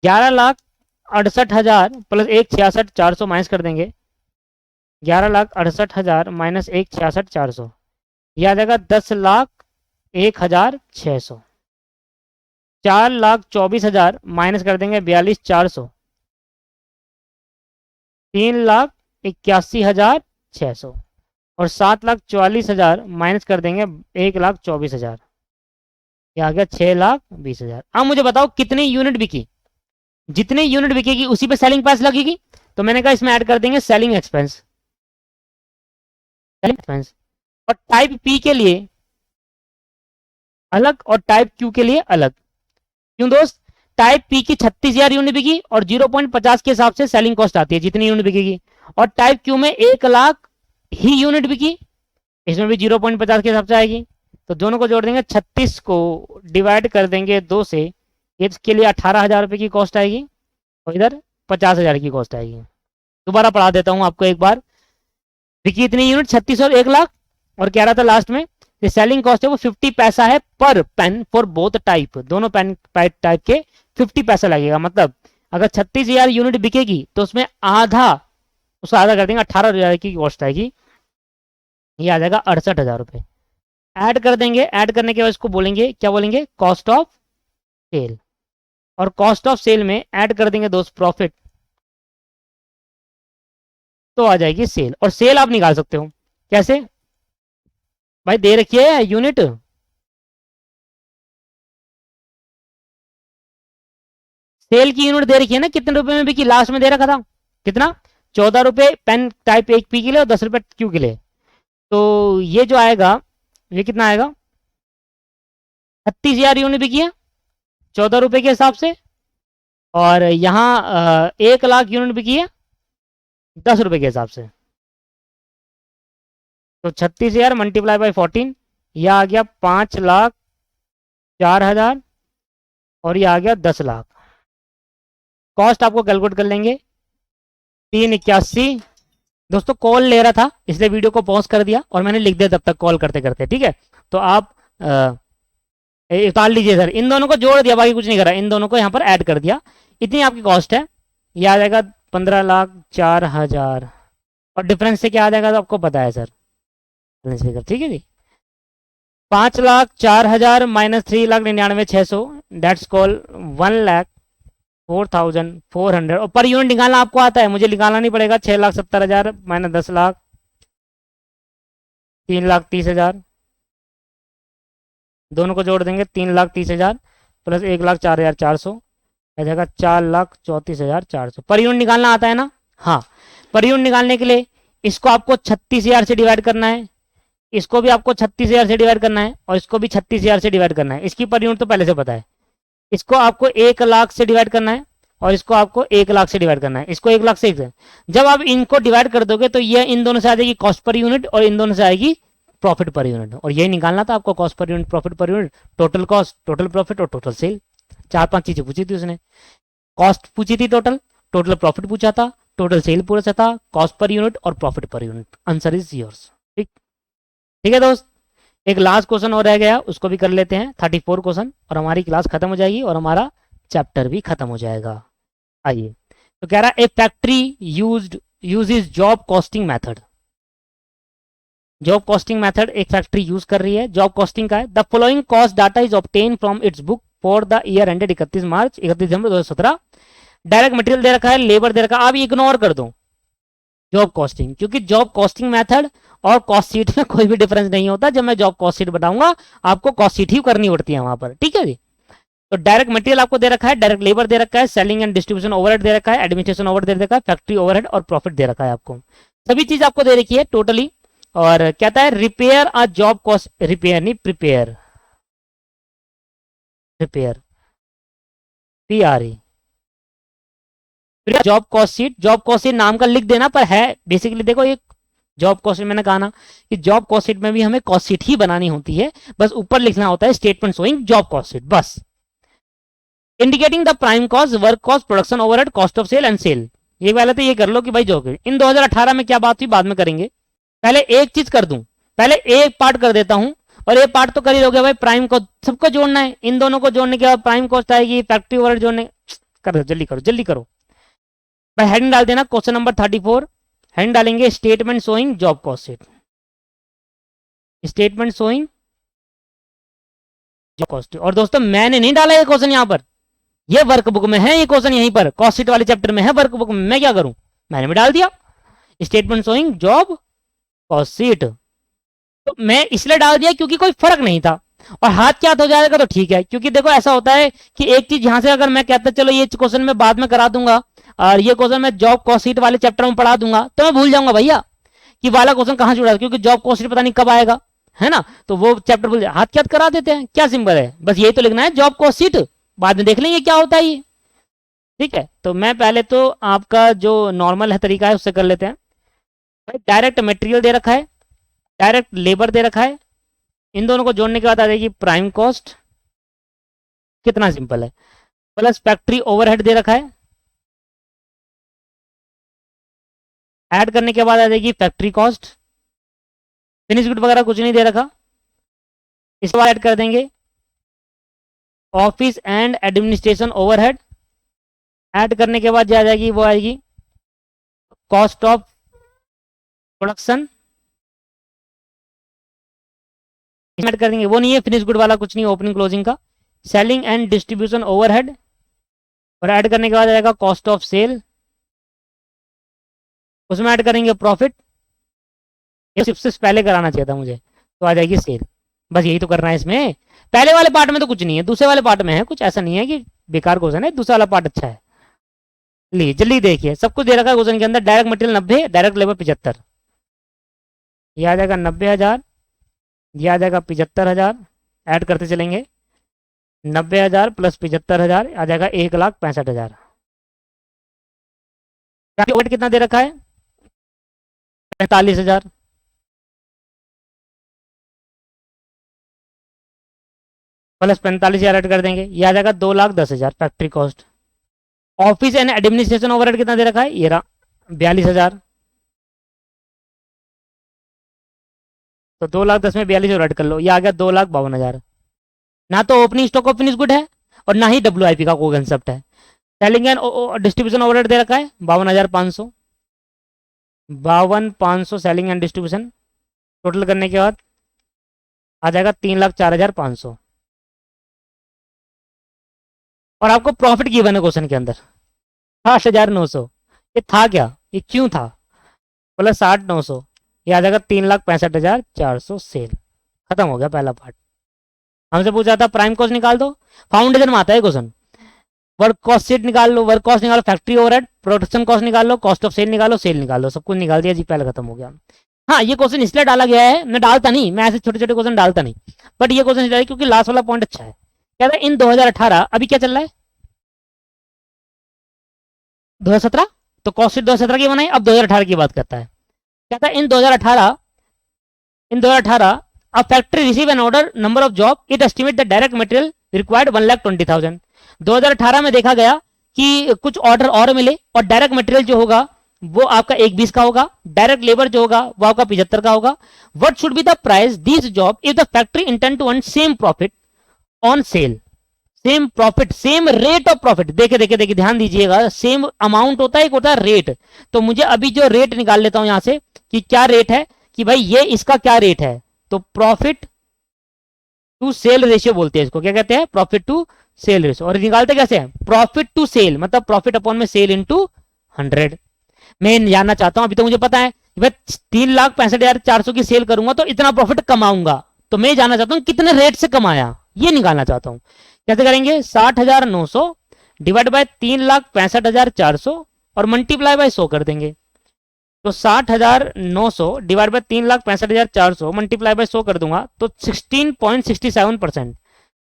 Speaker 1: 11,68,000 प्लस 1,66,400 माइनस कर देंगे, 11,68,000 माइनस 1,66,400, यह आ जाएगा 10,01,600। 4,24,000 माइनस कर देंगे 42,400, 3,81,600, और 7,44,000 माइनस कर देंगे 1,24,000, ये आ गया 6,20,000। अब मुझे बताओ कितनी यूनिट बिकी, जितनी यूनिट बिकेगी उसी पे सेलिंग प्राइस लगेगी, तो मैंने कहा इसमें ऐड कर देंगे सेलिंग एक्सपेंस। सेलिंग एक्सपेंस और टाइप पी के लिए अलग और टाइप क्यू के लिए अलग। क्यों दोस्त? टाइप पी की 36,000 यूनिट बिकी और 0.50 के हिसाब से सेलिंग कॉस्ट आती है जितनी यूनिट बिकेगी, और टाइप क्यू में 1 लाख ही यूनिट बिकी, इसमें भी 0.50 के हिसाब से आएगी। तो दोनों को जोड़ देंगे, 36 को डिवाइड कर देंगे 2 से, इसके लिए 18,000 रुपये की कॉस्ट आएगी और इधर 50,000 की कॉस्ट आएगी। दोबारा पढ़ा देता हूं आपको एक बार। बिकी इतनी यूनिट 36 और 1 लाख, और कह रहा था लास्ट में सेलिंग कॉस्ट है वो 50 पैसा है पर पेन फॉर बोथ टाइप, दोनों पेन टाइप के 50 पैसा लगेगा। मतलब अगर 36,000 यूनिट बिकेगी तो उसमें आधा, उसका आधा कर देंगे, 18,000 की कॉस्ट आएगी, ये आ जाएगा 68,000 रुपये। ऐड कर देंगे, ऐड करने के बाद इसको बोलेंगे, क्या बोलेंगे, कॉस्ट ऑफ सेल। और कॉस्ट ऑफ सेल में ऐड कर देंगे दोस्त प्रॉफिट, तो आ जाएगी सेल। और सेल आप निकाल सकते हो कैसे भाई, दे रखी है यूनिट, सेल की यूनिट दे रखी है ना, कितने रुपए में बिकी, लास्ट में दे रखा था कितना, 14 रुपए पेन टाइप 1 पी के लिए और 10 रुपए क्यू के लिए। तो ये जो आएगा, ये कितना आएगा, 36,000 यूनिट बिकी है 14 रुपए के हिसाब से, और यहाँ 1 लाख यूनिट बिकी है 10 रुपए के हिसाब से। तो 36,000 मल्टीप्लाई बाई 14, यह आ गया 5,04,000 और ये आ गया 10 लाख। कॉस्ट आपको कैलकुलेट कर लेंगे, 381। दोस्तों कॉल ले रहा था इसलिए वीडियो को पॉज कर दिया और मैंने लिख दिया तब तक कॉल करते करते, ठीक है। तो आप उतार लीजिए सर, इन दोनों को जोड़ दिया, बाकी कुछ नहीं करा, इन दोनों को यहाँ पर ऐड कर दिया, इतनी आपकी कॉस्ट है। ये आ जाएगा 15,04,000, और डिफरेंस से क्या आ जाएगा तो आपको पता है सर, ठीक है जी। 5,04,000 माइनस 3,99,600 दैट्स कॉल 1,04,400, और पर यूनिट निकालना आपको आता है, मुझे निकालना नहीं पड़ेगा। 6,70,000 माइनस 10 लाख 3,30,000, दोनों को जोड़ देंगे 3,30,000 प्लस 1,04,400 आ जाएगा 4,34,400। पर यूनिट निकालना आता है ना, हाँ। पर यूनिट निकालने के लिए इसको आपको 36,000 से डिवाइड करना है, इसको भी आपको 36,000 से डिवाइड करना है, और इसको भी 36,000 से डिवाइड करना है। इसकी पर यूनिट तो पहले से पता है, इसको आपको 1 लाख से डिवाइड करना है और इसको आपको 1 लाख से डिवाइड करना है, इसको 1 लाख से। जब आप इनको डिवाइड कर दोगे तो ये इन दोनों से आ जाएगी कॉस्ट पर यूनिट और इन दोनों से आएगी प्रॉफिट पर यूनिट, और यही निकालना था आपको, cost per unit, profit per unit, total cost, total profit और टोटल सेल। 4-5 चीजें पूछी थी उसने, कॉस्ट पूछी थी टोटल, टोटल प्रॉफिट पूछा था, टोटल सेल पूछा था, कॉस्ट पर यूनिट और profit per unit. Answer is yours. ठीक, ठीक है दोस्त। एक लास्ट क्वेश्चन और रह गया, उसको भी कर लेते हैं, 34 क्वेश्चन, और हमारी क्लास खत्म हो जाएगी और हमारा चैप्टर भी खत्म हो जाएगा। आइए, तो कह रहा है a factory uses job costing method. Job costing method एक फैक्ट्री यूज कर रही है, जॉब कॉस्टिंग का है। The following cost data is obtain from its book for the year ended 31 March 31 December 2017। Direct material दे रखा है, लेबर दे रखा है, आप इग्नोर कर दो जॉब कॉस्टिंग, क्योंकि जॉब कॉस्टिंग मेथड और कॉस्ट शीट में कोई भी डिफरेंस नहीं होता। जब मैं जॉब कॉस्ट शीट बताऊंगा आपको कॉस्ट शीट ही करनी पड़ती है वहां पर, ठीक है जी। तो डायरेक्ट मटेरियल आपको दे रखा है, डायरेक्ट लेबर दे रखा है, सेलिंग एंड डिस्ट्रीब्यूशन ओवरहेड दे रखा है, एडमिनिस्ट्रेशन ओवरहेड दे रखा है, फैक्ट्री ओवरहेड और प्रॉफिट दे रखा है आपको, सभी चीज आपको दे रखी है टोटली। और कहता है repair a job cost, repair नहीं prepare, repair PRE, job cost sheet. Job cost sheet नाम का लिख देना, पर है बेसिकली देखो एक जॉब कॉस्ट शीट, मैंने कहा ना कि जॉब कॉस्ट शीट में भी हमें कॉस्ट शीट ही बनानी होती है, बस ऊपर लिखना होता है statement showing job cost sheet, बस। Indicating the prime cost, work cost, production overhead, cost of sale and sale. ये पहले तो ये कर लो कि भाई जो इन 2018 में क्या बात हुई बाद में करेंगे, पहले एक चीज कर दूं, पहले एक पार्ट कर देता हूं, और एक पार्ट तो कर ही लोगे भाई, प्राइम को सबको जोड़ना है, इन दोनों को जोड़ने के बाद प्राइम कॉस्ट आएगी, फैक्ट्री ओवरहेड जोड़ने, कर दो जल्दी करो जल्दी करो भाई। हेडिंग डाल देना क्वेश्चन नंबर 34, हेडिंग डालेंगे statement showing job cost sheet, statement showing job cost. और दोस्तों मैंने नहीं डाला ये क्वेश्चन यहाँ पर, ये वर्कबुक में है, ये क्वेश्चन यहीं पर कॉस्ट शीट वाले चैप्टर में है वर्कबुक में, मैं क्या करूं, मैंने भी डाल दिया statement showing job cost sheet. तो मैं इसलिए डाल दिया क्योंकि कोई फर्क नहीं था, और हाथ क्या हो जाएगा तो ठीक है, क्योंकि देखो ऐसा होता है कि एक चीज यहां से अगर मैं कहता चलो ये क्वेश्चन मैं बाद में करा दूंगा और ये क्वेश्चन मैं जॉब कॉस्ट शीट वाले चैप्टर में पढ़ा दूंगा, तो मैं भूल जाऊंगा भैया कि वाला क्वेश्चन कहां जुड़ा है, क्योंकि जॉब कॉस्ट शीट पता नहीं कब आएगा। है ना, तो वो चैप्टर बोल हाथ क्या करा देते हैं, क्या सिंपल है, बस यही तो लिखना है जॉब कॉस्ट शीट, बाद में देख लेंगे क्या होता है ये। ठीक है, तो मैं पहले तो आपका जो नॉर्मल है तरीका है उससे कर लेते हैं। भाई डायरेक्ट मटेरियल दे रखा है, डायरेक्ट लेबर दे रखा है, इन दोनों को जोड़ने के बाद आ जाएगी प्राइम कॉस्ट, कितना सिंपल है, प्लस फैक्ट्री ओवरहेड दे रखा है, ऐड करने के बाद आ जाएगी फैक्ट्री कॉस्ट, फिनिश गुड वगैरह कुछ नहीं दे रखा, इसके बाद ऐड कर देंगे office and administration overhead, add करने के बाद जो आ जाएगी वो आएगी कॉस्ट ऑफ प्रोडक्शन, ऐड कर देंगे, वो नहीं है फिनिश गुड वाला कुछ नहीं, ओपनिंग क्लोजिंग का, सेलिंग एंड डिस्ट्रीब्यूशन ओवरहेड, और ऐड करने के बाद आएगा कॉस्ट ऑफ सेल, उसमें ऐड करेंगे प्रॉफिट, ये सबसे पहले कराना चाहिए था मुझे, तो आ जाएगी सेल। बस यही तो करना है इसमें, पहले वाले पार्ट में तो कुछ नहीं है, दूसरे वाले पार्ट में है कुछ, ऐसा नहीं है कि बेकार क्वेश्चन है, दूसरा वाला पार्ट अच्छा है। ली जल्दी देखिए, सब कुछ दे रखा है क्वेश्चन के अंदर, डायरेक्ट मटेरियल 90, डायरेक्ट लेबर 75, ये आ जाएगा 90,000, ये आ जाएगा 75,000, ऐड करते चलेंगे, 90,000 प्लस 75,000 आ जाएगा 1,65,000। कितना दे रखा है, 45,000, प्लस 45,000 ऐड कर देंगे, ये आ जाएगा 2,10,000 factory cost. Office and administration overhead कितना दे रखा है, ये रहा 42,000, तो 2,10,000 में 42 ऐड कर लो, ये आ गया 2,52,000। ना तो opening stock of finish good है और ना ही डब्ल्यूआईपी का कोई कंसेप्ट है। सेलिंग एंड डिस्ट्रीब्यूशन ओवरहेड दे रखा है 52,500, 52,500 सेलिंग एंड डिस्ट्रीब्यूशन, टोटल करने के बाद आ जाएगा 3,04,500, और आपको प्रॉफिट गिवन है क्वेश्चन के अंदर 60,900, ये था क्या, ये क्यों था, प्लस 60,900, ये आ जाएगा 3,65,400 सेल। खत्म हो गया पहला पार्ट। हमसे पूछा था प्राइम कॉस्ट निकाल दो, फाउंडेशन में आता है क्वेश्चन, वर्क कॉस्ट शीट निकाल लो, वर्क कॉस्ट निकालो, फैक्ट्री ओवरहेड, प्रोडक्शन कॉस्ट निकाल लो, कॉस्ट ऑफ सेल निकालो, सेल निकालो, सब कुछ निकाल दिया जी, पहले खत्म हो गया। हाँ ये क्वेश्चन इसलिए डाला गया है, मैं डालता नहीं, मैं ऐसे छोटे छोटे क्वेश्चन डालता नहीं, बट ये क्वेश्चन इसलिए क्योंकि लास्ट वाला पॉइंट अच्छा है। क्या था, इन 2018 अभी क्या चल रहा है 2017, तो कॉस्ट शीट 2017 की बनाई, अब 2018 की बात करता है। क्या था, इन 2018 a factory receive an order number of job, it estimate the direct material required 1,20,000। 2018 में देखा गया कि कुछ ऑर्डर और मिले और डायरेक्ट मटेरियल जो होगा वो आपका 1,20 का होगा, डायरेक्ट लेबर जो होगा वो आपका 75 का होगा। What should be the price this job if the factory intend to earn same profit on sale, same profit same rate of profit. देखे देखे देखे ध्यान दीजिएगा, सेम अमाउंट होता है, एक होता है रेट। तो मुझे अभी जो रेट निकाल लेता हूं यहां से कि क्या रेट है, कि भाई ये इसका क्या रेट है, तो प्रॉफिट टू सेल रेशियो बोलते हैं इसको, क्या कहते हैं, प्रॉफिट टू सेल रेशियो। और निकालते कैसे हैं, प्रॉफिट टू सेल मतलब प्रॉफिट अपॉन में सेल इनटू 100। मैं जानना चाहता हूं, अभी तो मुझे पता है कि भाई 3,65,400 की सेल करूंगा तो इतना प्रॉफिट कमाऊंगा, तो मैं जानना चाहता हूं कितने रेट से कमाया, ये निकालना चाहता हूं। कैसे करेंगे, 60,900 डिवाइड बाय 3,65,400 और मल्टीप्लाई बाय 100 कर देंगे। तो 60,900 डिवाइड बाय 3,65,400 मल्टीप्लाई बाय 100 कर दूंगा तो 16.67%,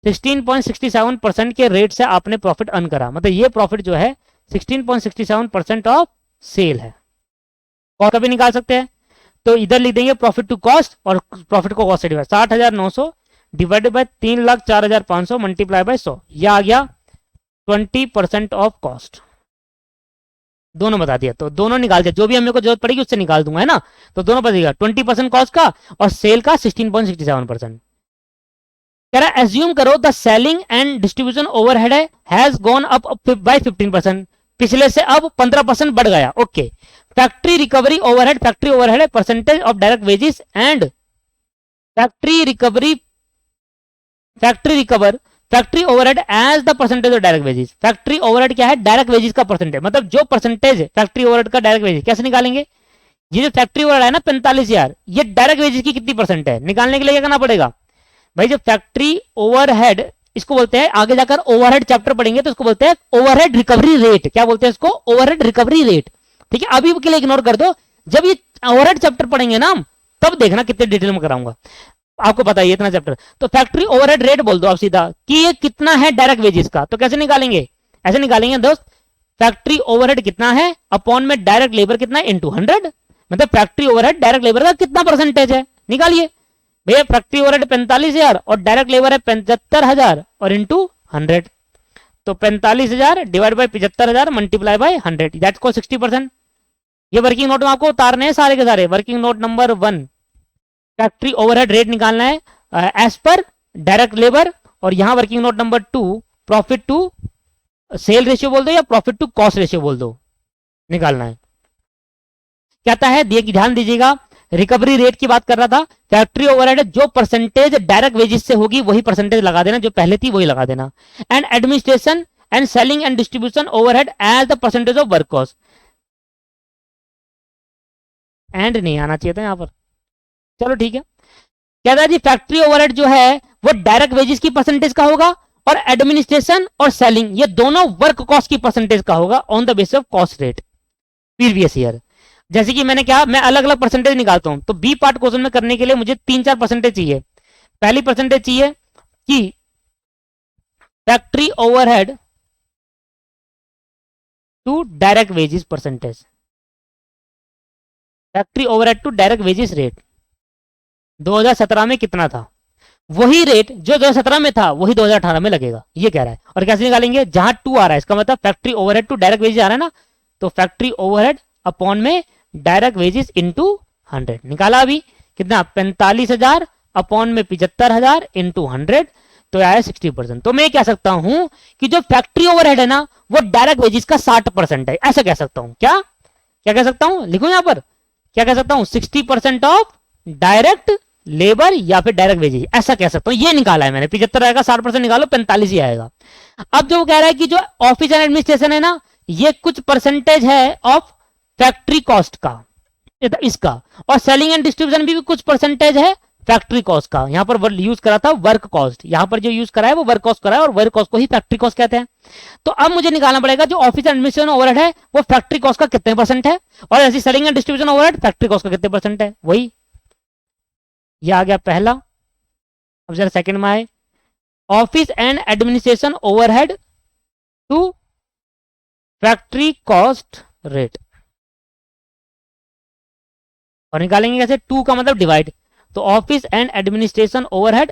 Speaker 1: 16.67% के रेट से आपने प्रॉफिट अर्न करा, मतलब ये प्रॉफिट जो है 16.67% ऑफ सेल है। और कभी निकाल सकते हैं, तो इधर लिख देंगे प्रॉफिट टू कॉस्ट और प्रॉफिट को कॉस्ट से divide, 60,900 divided by 3,04,500 multiply by 100, यह आ गया 20% ऑफ कॉस्ट। दोनों बता दिया, तो दोनों निकाल दिया, जो भी हमें को जरूरत पड़ेगी उससे निकाल दूंगा, है ना। तो दोनों बता दिया, 20% कॉस्ट का और सेल का 16.67%। कह रहा एज्यूम करो the selling and distribution overhead has gone up by 15%, पिछले से अब 15% बढ़ गया। Okay, factory recovery overhead, factory overhead है percentage of direct wages and factory overhead as the percentage of direct wages. Factory overhead क्या है, direct wages का percentage, मतलब जो परसेंटेज फैक्ट्री ओवरहेड का डायरेक्ट वेजेस कैसे निकालेंगे। ये जो फैक्ट्री ओवरहेड है ना 45,000, ये डायरेक्ट वेजेस की कितनी परसेंट है, निकालने के लिए क्या करना पड़ेगा भाई, जो फैक्ट्री ओवरहेड इसको बोलते हैं, आगे जाकर ओवरहेड चैप्टर पढ़ेंगे तो इसको बोलते हैं ओवरहेड रिकवरी रेट। क्या बोलते हैं इसको, ओवरहेड रिकवरी रेट। ठीक है, अभी के लिए इग्नोर कर दो, जब ये ओवरहेड चैप्टर पढ़ेंगे ना तब देखना कितने डिटेल में कराऊंगा। आपको पता है इतना चैप्टर। तो फैक्ट्री ओवरहेड रेट बोल दो आप सीधा कि ये कितना है डायरेक्ट वेजेस का। तो कैसे निकालेंगे, ऐसे निकालेंगे दोस्त, फैक्ट्री ओवरहेड कितना है अपॉन में डायरेक्ट लेबर कितना है इंटू 100, मतलब फैक्ट्री ओवरहेड डायरेक्ट लेबर का कितना परसेंटेज है, निकालिए भैया। फैक्ट्री ओवरहेड 45,000 और डायरेक्ट लेबर है 75,000 और इंटू 100, तो 45,000 divide by 75,000 multiply by 100, that's को 60%। ये वर्किंग नोट में आपको उतारने हैं सारे के सारे। Working note number 1, factory overhead rate निकालना है एज पर डायरेक्ट लेबर, और यहां working note number 2 profit to sale ratio बोल दो या प्रॉफिट टू कॉस्ट रेशियो बोल दो, निकालना है। कहता है ध्यान दीजिएगा, रिकवरी रेट की बात कर रहा था। फैक्ट्री ओवरहेड जो परसेंटेज डायरेक्ट वेजेस से होगी वही परसेंटेज लगा देना, जो पहले थी वही लगा देना। And administration and selling and distribution overhead as the percentage of work cost. And नहीं आना चाहिए था यहां पर, चलो ठीक है। कहता है जी फैक्ट्री ओवरहेड जो है वो डायरेक्ट वेजेस की परसेंटेज का होगा, और एडमिनिस्ट्रेशन और सेलिंग ये दोनों वर्क कॉस्ट की परसेंटेज का होगा on the basis of cost rate previous year. जैसे कि मैंने क्या, मैं अलग अलग परसेंटेज निकालता हूं, तो बी पार्ट क्वेश्चन में करने के लिए मुझे 3-4 परसेंटेज चाहिए। पहली परसेंटेज चाहिए कि factory overhead to direct wages percentage, factory overhead to direct wages rate 2017 में कितना था, वही रेट जो 2017 में था वही 2018 में लगेगा, ये कह रहा है। और कैसे निकालेंगे, जहां 2 आ रहा है इसका मतलब factory overhead to direct wages आ रहा है ना, तो फैक्ट्री ओवरहेड अपॉन में डायरेक्ट वेजेस इंटू 100 निकाला। अभी कितना, 45,000 अपॉन में 75,000 इंटू 100, तो आया 60%। तो मैं कह सकता हूं कि जो फैक्ट्री ओवरहेड है ना वो डायरेक्ट वेजेस का 60% है, ऐसा कह सकता हूं। क्या क्या कह सकता हूं, लिखो यहां पर, क्या कह सकता हूं, 60% ऑफ डायरेक्ट लेबर या फिर डायरेक्ट वेजेस, ऐसा कह सकता हूं। ये निकाला है मैंने, 75 आएगा, 60% निकालो 45 ही आएगा। अब जो कह रहा है कि जो ऑफिस एंड एडमिनिस्ट्रेशन है ना, ये कुछ परसेंटेज है ऑफ फैक्ट्री कॉस्ट का, इसका, और सेलिंग एंड डिस्ट्रीब्यूशन भी कुछ परसेंटेज है फैक्ट्री कॉस्ट का। यहां पर यूज करा था वर्क कॉस्ट, यहां पर जो यूज करा है वो वर्क कॉस्ट करा है, और वर्क कॉस्ट को ही फैक्ट्री कॉस्ट कहते हैं। तो अब मुझे निकालना पड़ेगा जो ऑफिस एडमिनिस्ट्रेशन ओवरहेड है वो फैक्ट्री कॉस्ट का कितने परसेंट है, और ऐसी selling and distribution overhead factory cost का कितने परसेंट है, वही ये आ गया पहला। अब जरा सेकंड में आए, office and administration overhead to factory cost rate, और निकालेंगे कैसे, 2 का मतलब डिवाइड, तो office and administration overhead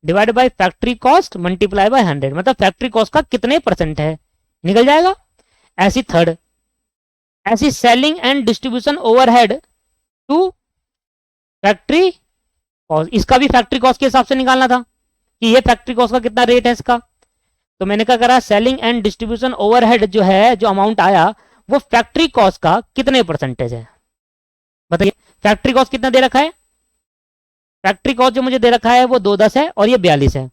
Speaker 1: divide by factory cost multiply by 100, मतलब फैक्ट्री कॉस्ट का कितने परसेंट है, निकल जाएगा। ऐसी थर्ड, ऐसी selling and distribution overhead to factory cost, इसका भी फैक्ट्री कॉस्ट के हिसाब से निकालना था कि ये फैक्ट्री कॉस्ट का कितना रेट है इसका। तो मैंने क्या करा, सेलिंग एंड डिस्ट्रीब्यूशन ओवरहेड जो है, जो अमाउंट आया वो फैक्ट्री कॉस्ट का कितने परसेंटेज है, बताइए। फैक्ट्री कॉस्ट कितना दे रखा है, फैक्ट्री कॉस्ट जो मुझे दे रखा है वो 210 है और ये 42 है,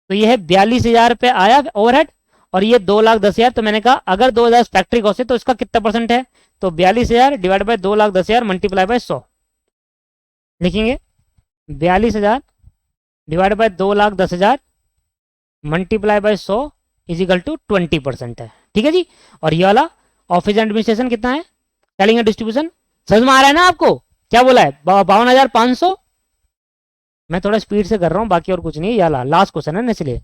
Speaker 1: तो ये है 42,000 रुपये आया ओवरहेड, और ये 2,10,000। तो मैंने कहा अगर 2,000 फैक्ट्री कॉस्ट है तो इसका कितना परसेंट है, तो 42,000 डिवाइड बाय 2,10,000 मल्टीप्लाई बाय 100 लिखेंगे। 42,000 divide by 2,10,000 multiply by 100 is equal to 20% है, ठीक है जी। और ये वाला ऑफिस एडमिनिस्ट्रेशन कितना है, सेलिंग एंड डिस्ट्रीब्यूशन, समझ में आ रहा है ना आपको, क्या बोला है, 52,500। मैं थोड़ा स्पीड से कर रहा हूं, बाकी और कुछ नहीं, याला लास्ट क्वेश्चन है ना इसलिए।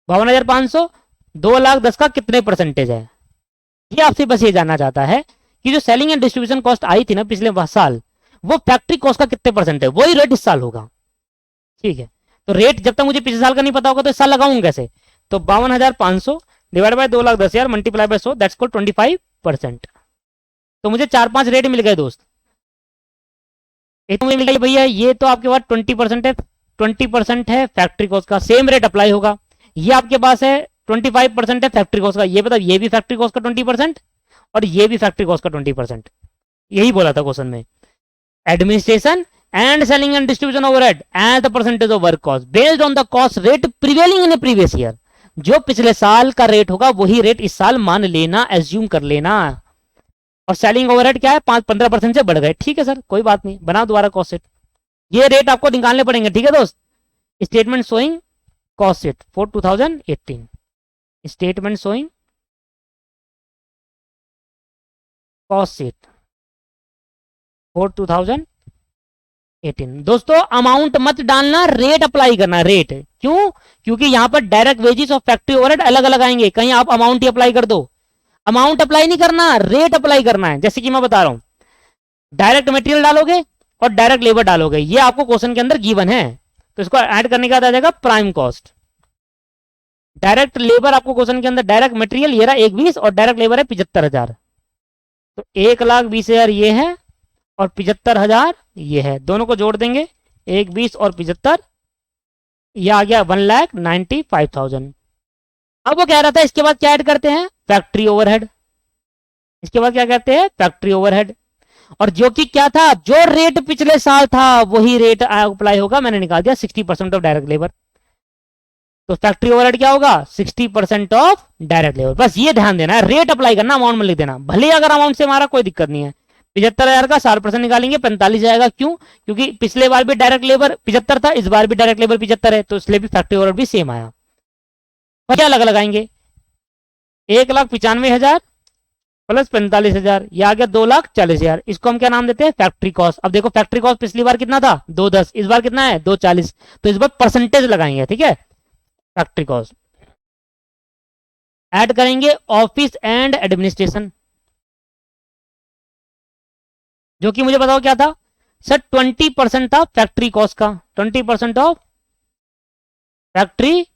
Speaker 1: 52,500 2,10,000 का कितने परसेंटेज है, ये आपसे बस ये जानना चाहता है कि जो सेलिंग एंड डिस्ट्रीब्यूशन कॉस्ट आई थी ना पिछले साल, वो फैक्ट्री कॉस्ट का कितने परसेंट है, वही रेट इस साल होगा, ठीक है। तो रेट जब तक मुझे पिछले साल का नहीं पता होगा तो इस साल लगाऊंगा कैसे, तो 52,500 divide by 2,10,000 multiply by 100 that's called 25%। तो मुझे 4-5 रेट मिल गए दोस्त, एक तो मुझे मिल गया भैया ये तो आपके पास 20% है, 20% है फैक्ट्री कॉस्ट का, सेम रेट अप्लाई होगा। ये आपके पास है 25% है फैक्ट्री कॉस्ट का, ये मतलब ये भी फैक्ट्री कॉस्ट का 20% और ये भी फैक्ट्री कॉस्ट का 20%, यही बोला था क्वेश्चन में। Administration and selling and distribution overhead as the percentage of work cost based on the cost rate prevailing in a previous year, जो पिछले साल का रेट होगा वही रेट इस साल मान लेना, एज्यूम कर लेना। और सेलिंग ओवरहेड क्या है, 5-15% से बढ़ गए, ठीक है सर कोई बात नहीं, बनाओ दोबारा कॉस्ट शीट, ये रेट आपको निकालने पड़ेंगे, ठीक है दोस्त। Statement showing cost sheet for 2018, statement showing cost sheet for 2018, 18। दोस्तों अमाउंट मत डालना, रेट अप्लाई करना, रेट। क्यों? क्योंकि यहां पर डायरेक्ट वेजेस और फैक्ट्री ओवरहेड अलग अलग आएंगे, कहीं आप अमाउंट ही अप्लाई कर दो। अमाउंट अप्लाई नहीं करना, रेट अप्लाई करना है। जैसे कि मैं बता रहा हूं, डायरेक्ट मटेरियल डालोगे और डायरेक्ट लेबर डालोगे, ये आपको क्वेश्चन के अंदर गिवन है, तो इसको ऐड करने के बाद आ जाएगा प्राइम कॉस्ट। डायरेक्ट लेबर आपको क्वेश्चन के अंदर, डायरेक्ट मटेरियल ये रहा 120 और डायरेक्ट लेबर है 75,000, तो 1,20,000 ये है और 75,000 ये है, दोनों को जोड़ देंगे 120 और 75, ये आ गया 1,95,000। अब वो कह रहा था इसके बाद क्या ऐड करते हैं, फैक्ट्री ओवरहेड। इसके बाद क्या कहते हैं, फैक्ट्री ओवरहेड। और जो कि क्या था, जो रेट पिछले साल था वही रेट अप्लाई होगा। मैंने निकाल दिया 60% ऑफ डायरेक्ट लेबर, तो फैक्ट्री ओवरहेड क्या होगा, 60% ऑफ डायरेक्ट लेबर। बस ये ध्यान देना है, रेट अप्लाई करना, अमाउंट में लिख देना। भले अगर अमाउंट से हमारा कोई दिक्कत नहीं है, 75,000 का 60% निकालेंगे 45 आएगा। क्यों? क्योंकि पिछले बार भी डायरेक्ट लेबर 75 था, इस बार भी डायरेक्ट लेबर 75 है, तो इसलिए भी फैक्ट्री ओवरहेड भी सेम आया। क्या अलग लगाएंगे, 1,95,000 प्लस 45,000, ये आ गया 2,40,000। इसको हम क्या नाम देते हैं, फैक्ट्री कॉस्ट। अब देखो फैक्ट्री कॉस्ट पिछली बार कितना था, 210, इस बार कितना है 240, तो इस बार परसेंटेज लगाएंगे, ठीक है। फैक्ट्री कॉस्ट ऐड करेंगे ऑफिस एंड एडमिनिस्ट्रेशन, जो कि मुझे बताओ क्या था सर, 20% था फैक्ट्री कॉस्ट का, 20% ऑफ फैक्ट्री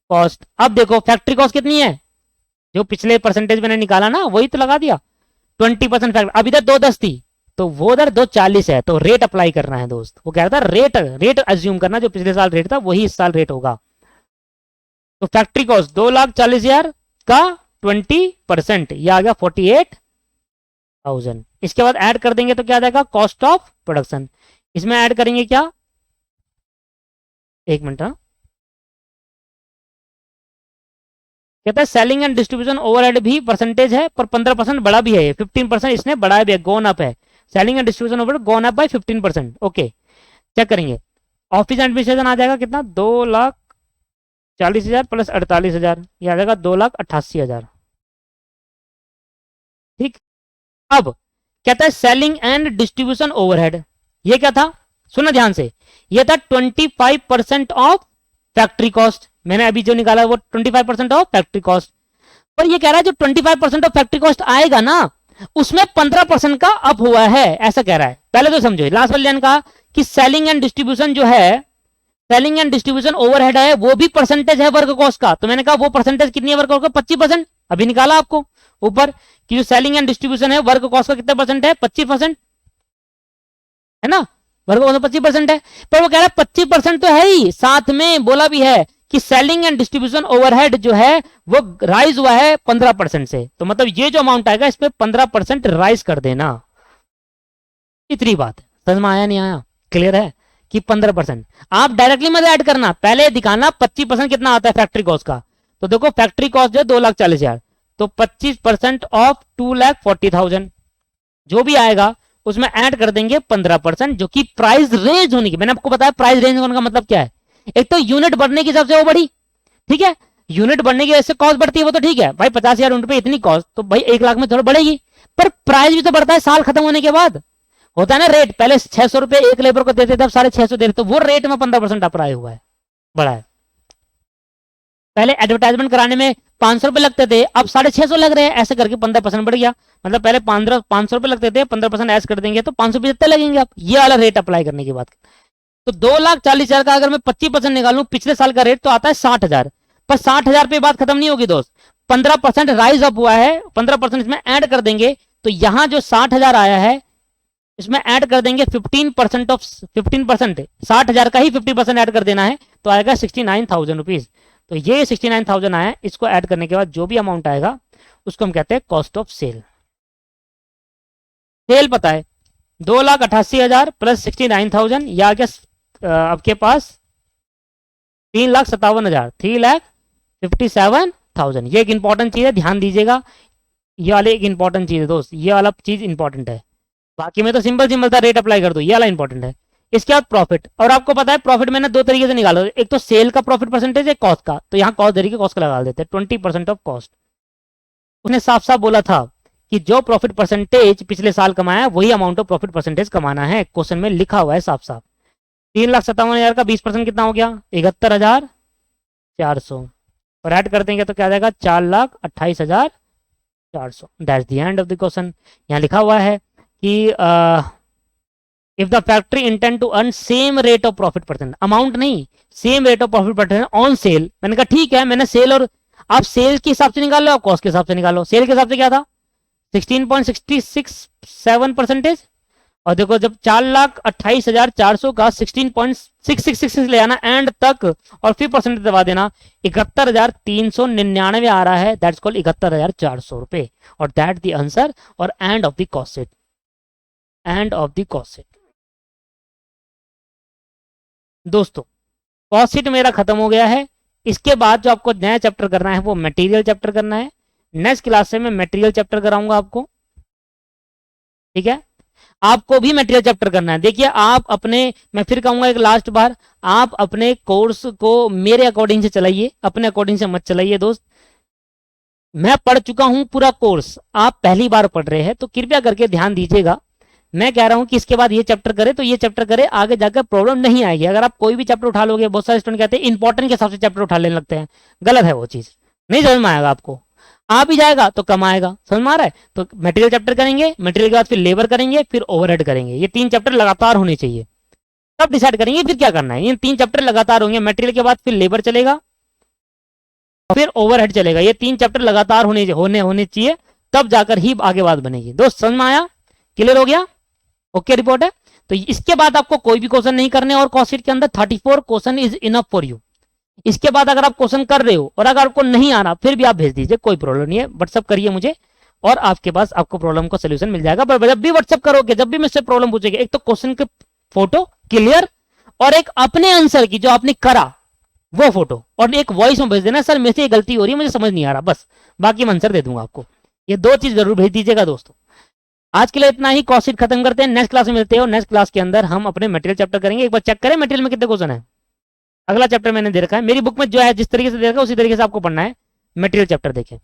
Speaker 1: कॉस्ट। अब देखो फैक्ट्री कॉस्ट कितनी है, जो पिछले परसेंटेज मैंने निकाला ना वही तो लगा दिया, 20% फैक्ट्री। अब इधर 210 थी तो वो उधर 240 है, तो रेट अप्लाई करना है दोस्त। वो कह रहा था रेट अज्यूम करना, जो पिछले साल रेट था वही इस साल रेट होगा। तो फैक्ट्री कॉस्ट 2,40,000 का 20%, ये आ गया 48,000। इसके बाद ऐड कर देंगे तो क्या आ जाएगा, कॉस्ट ऑफ प्रोडक्शन। इसमें ऐड करेंगे क्या, एक मिनट, हाँ कहता है सेलिंग एंड डिस्ट्रीब्यूशन ओवरहेड भी परसेंटेज है, पर 15% बड़ा भी है, 15% इसने बढ़ाया भी है, गोन अप है। Selling and distribution overhead gone up by 15%। Okay, check करेंगे। ऑफिस एडमिनिस्ट्रेशन आ जाएगा कितना, 2,40,000 प्लस 48,000, ये आ जाएगा 2,88,000। ठीक। अब कहता है सेलिंग एंड डिस्ट्रीब्यूशन ओवरहेड, ये क्या था, सुना ध्यान से, ये था 25% ऑफ फैक्ट्री कॉस्ट। मैंने अभी जो निकाला वो 25% ऑफ फैक्ट्री कॉस्ट, पर ये कह रहा है जो 25% ऑफ फैक्ट्री कॉस्ट आएगा ना, उसमें 15% का अप हुआ है, ऐसा कह रहा है। पहले तो समझो, लास्ट वाले लाइन कहा कि सेलिंग एंड डिस्ट्रीब्यूशन जो है, सेलिंग एंड डिस्ट्रीब्यूशन ओवरहेड है, वो भी परसेंटेज है वर्क कॉस्ट का। तो मैंने कहा वो परसेंटेज कितनी है वर्क कॉस्ट का, 25%। अभी निकाला आपको ऊपर कि जो सेलिंग एंड डिस्ट्रीब्यूशन है वर्क कॉस्ट का कितना परसेंट है, 25% है ना, वर्क कॉस्ट 25% है। पर वो कह रहा है 25% तो है ही, साथ में बोला भी है कि सेलिंग एंड डिस्ट्रीब्यूशन ओवरहेड जो है वो राइज हुआ है 15% से, तो मतलब ये जो अमाउंट आएगा इस पे 15% राइज कर देना। इतनी बात है, समझ में आया नहीं आया, क्लियर है कि 15%। आप डायरेक्टली मत ऐड करना, पहले दिखाना 25% कितना आता है फैक्ट्री कॉस्ट का। तो देखो फैक्ट्री कॉस्ट जो है 2,40,000, तो 25% ऑफ 2,40,000 जो भी आएगा उसमें ऐड कर देंगे 15%, जो कि प्राइस रेंज होने की, मैंने आपको बताया प्राइस रेंज होने का मतलब क्या है। एक तो यूनिट बढ़ने के हिसाब से वो बढ़ी, ठीक है, यूनिट बढ़ने की वजह से कॉस्ट बढ़ती है, वो तो ठीक है भाई, 50,000 यूनिट पे इतनी कॉस्ट, तो भाई 1,00,000 में थोड़ा बढ़ेगी, पर प्राइस भी तो बढ़ता है साल खत्म होने के बाद। होता है ना रेट, पहले 600 रुपए एक लेबर को देते थे, अब 650 देते, तो वो रेट में 15% अप्लाई हुआ है, बढ़ा है। पहले एडवर्टाइजमेंट कराने में 500 रुपए लगते थे, अब 650 लग रहे हैं, ऐसे करके 15% बढ़ गया। मतलब पहले 500 रुपए लगते थे, 15% ऐड कर देंगे तो 575 लगेंगे। आप ये वाला रेट अप्लाई करने की बात, तो 2,40,000 का अगर मैं 25% निकालूं पिछले साल का रेट तो आता है 60,000, पर 60,000 पे बात खत्म नहीं होगी दोस्त, 15% राइज अप हुआ है, 15% इसमें ऐड कर देंगे, तो यहां जो 60,000 आया है इसमें ऐड कर देंगे 15% ऑफ 15%, 60,000 का ही 50% ऐड कर देना है, तो आएगा 69,000 रुपीज। तो ये 69,000 आया, इसको ऐड करने के बाद जो भी अमाउंट आएगा उसको हम कहते हैं कॉस्ट ऑफ सेल। सेल पता है 2,88,000 प्लस 69,000, या आ गया आपके पास 3,57,000, 3,57,000। ये एक इंपॉर्टेंट चीज है, ध्यान दीजिएगा, ये वाले एक इंपॉर्टेंट चीज है दोस्त, ये वाला चीज इंपॉर्टेंट है। बाकी में तो सिंपल था, रेट अप्लाई कर दो, ये वाला इंपॉर्टेंट है। इसके बाद प्रॉफिट, और आपको पता है प्रॉफिट मैंने दो तरीके से निकाला, एक तो सेल का प्रॉफिट परसेंटेज, एक कॉस्ट का। तो यहाँ कॉस्ट तरीके कॉस्ट का लगा देते हैं 20% ऑफ कॉस्ट। उसने साफ साफ बोला था कि जो प्रॉफिट परसेंटेज पिछले साल कमाया वही अमाउंट ऑफ प्रॉफिट परसेंटेज कमाना है, क्वेश्चन में लिखा हुआ है साफ साफ। 3,57,000 का 20% कितना हो गया? 71,400। और ऐड कर देंगे तो क्या आ जाएगा? 4,28,400। That's the end of the question. यहाँ लिखा हुआ है कि if the factory intend to earn same rate of profit percent, amount नहीं, same rate of profit percent on sale. मैंने कहा ठीक है, मैंने सेल और आप सेल के हिसाब से निकाल लो, आप कॉस्ट के हिसाब से निकालो। सेल के हिसाब से क्या था? 16.667%। और देखो जब 4,28,400 का 16.6666 ले आना एंड तक और फिर परसेंट दबा देना, 71,399 आ रहा है। दैट्स कॉल्ड 71,400 रुपए। और दैट द आंसर और and of the cost sheet. And of the cost sheet. दोस्तों कॉस्ट शीट मेरा खत्म हो गया है। इसके बाद जो आपको नया चैप्टर करना है वो मटेरियल चैप्टर करना है। नेक्स्ट क्लास से मैं मटेरियल चैप्टर कराऊंगा आपको, ठीक है? आपको भी मटेरियल चैप्टर करना है। देखिए आप अपने, मैं फिर कहूंगा एक लास्ट बार, आप अपने कोर्स को मेरे अकॉर्डिंग से चलाइए, अपने अकॉर्डिंग से मत चलाइए दोस्त। मैं पढ़ चुका हूं पूरा कोर्स, आप पहली बार पढ़ रहे हैं, तो कृपया करके ध्यान दीजिएगा। मैं कह रहा हूं कि इसके बाद ये चैप्टर करे तो ये चैप्टर करे, आगे जाकर प्रॉब्लम नहीं आएगी। अगर आप कोई भी चैप्टर उठा लोगे, बहुत सारे स्टूडेंट कहते हैं इंपॉर्टेंट के हिसाब से चैप्टर उठा लेने लगते हैं, गलत है वो चीज, नहीं समझ में आएगा आपको। आ भी जाएगा तो कम आएगा, समझ में आ रहा है? तो मटेरियल चैप्टर करेंगे, मटेरियल के बाद फिर लेबर करेंगे, फिर ओवरहेड करेंगे। ये 3 चैप्टर लगातार होने चाहिए, तब डिसाइड करेंगे फिर क्या करना है। ये 3 चैप्टर लगातार होंगे, मटेरियल के बाद फिर लेबर चलेगा, फिर ओवरहेड चलेगा। ये 3 चैप्टर लगातार होने चाहिए, तब जाकर ही आगे बात बनेगी। दोस्त समझ में आया? क्लियर हो गया? ओके रिपोर्ट है। तो इसके बाद आपको कोई भी क्वेश्चन नहीं करने, और कॉस्ट शीट के अंदर 34 question is enough for you. इसके बाद अगर आप क्वेश्चन कर रहे हो और अगर आपको नहीं आ रहा, फिर भी आप भेज दीजिए, कोई प्रॉब्लम नहीं है। व्हाट्सअप करिए मुझे और आपके पास आपको प्रॉब्लम का सोल्यूशन मिल जाएगा। पर जब भी व्हाट्सअप करोगे, जब भी मुझसे प्रॉब्लम पूछेगे, एक तो क्वेश्चन के फोटो क्लियर और एक अपने आंसर की जो आपने करा वो फोटो, और एक वॉइस में भेज देना, सर मेरे से ये गलती हो रही है, मुझे समझ नहीं आ रहा, बस बाकी मैं आंसर दे दूंगा आपको। ये 2 चीज जरूर भेज दीजिएगा दोस्तों। आज के लिए इतना ही, कॉस्ट शीट खत्म करते हैं, नेक्स्ट क्लास में मिलते हैं। और नेक्स्ट क्लास के अंदर हम अपने मटेरियल चैप्टर करेंगे। एक बार चेक करें मटेरियल में कितने क्वेश्चन है। अगला चैप्टर मैंने दे रखा है, मेरी बुक में जो है जिस तरीके से दे रखा है उसी तरीके से आपको पढ़ना है। मटेरियल चैप्टर देखें,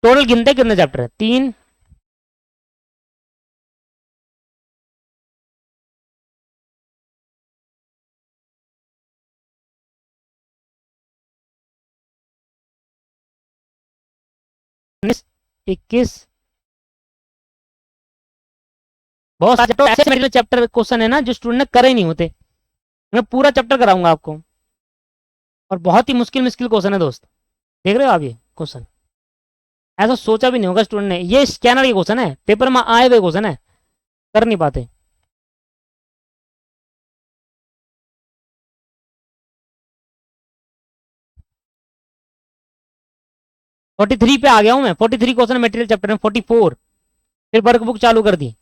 Speaker 1: टोटल गिनते कितने चैप्टर है? 3, उन्नीस, 21, बहुत सारे चैप्टर ऐसे मटेरियल चैप्टर क्वेश्चन है ना जो स्टूडेंट ने करे नहीं होते। मैं पूरा चैप्टर कराऊंगा आपको, और बहुत ही मुश्किल मुश्किल क्वेश्चन है दोस्त। देख रहे हो आप ये क्वेश्चन? ऐसा सोचा भी नहीं होगा स्टूडेंट ने। ये स्कैनर के क्वेश्चन है, पेपर में आए हुए क्वेश्चन है, कर नहीं पाते। फोर्टी थ्री पे आ गया हूं मैं। 43 क्वेश्चन मटेरियल चैप्टर में, 44। फिर वर्कबुक चालू कर दी,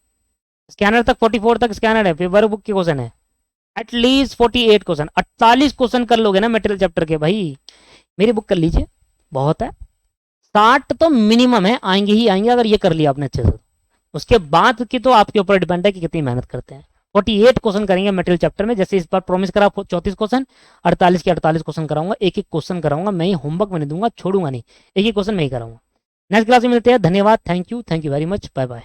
Speaker 1: स्कैनर तक 44 तक स्कैनर है, फिर वर्कबुक के क्वेश्चन है। एटलीस्ट 48 क्वेश्चन, 48 क्वेश्चन कर लोगे ना मटेरियल चैप्टर के, भाई मेरी बुक कर लीजिए, बहुत है। 60 तो मिनिमम है, आएंगे ही आएंगे अगर ये कर लिया आपने अच्छे से। उसके बाद की तो आपके ऊपर डिपेंड है कि कितनी मेहनत करते हैं। 48 क्वेश्चन करेंगे मटेरियल चैप्टर में, जैसे इस बार प्रॉमिस करा 34 क्वेश्चन, 48 के 48 क्वेश्चन कराऊंगा। एक एक क्वेश्चन कराऊंगा मैं ही, होमवर्क में नहीं दूंगा, छोड़ूंगा नहीं, एक ही क्वेश्चन मैं ही कराऊंगा। नेक्स्ट क्लास में मिलते हैं। धन्यवाद, thank you very much, bye bye.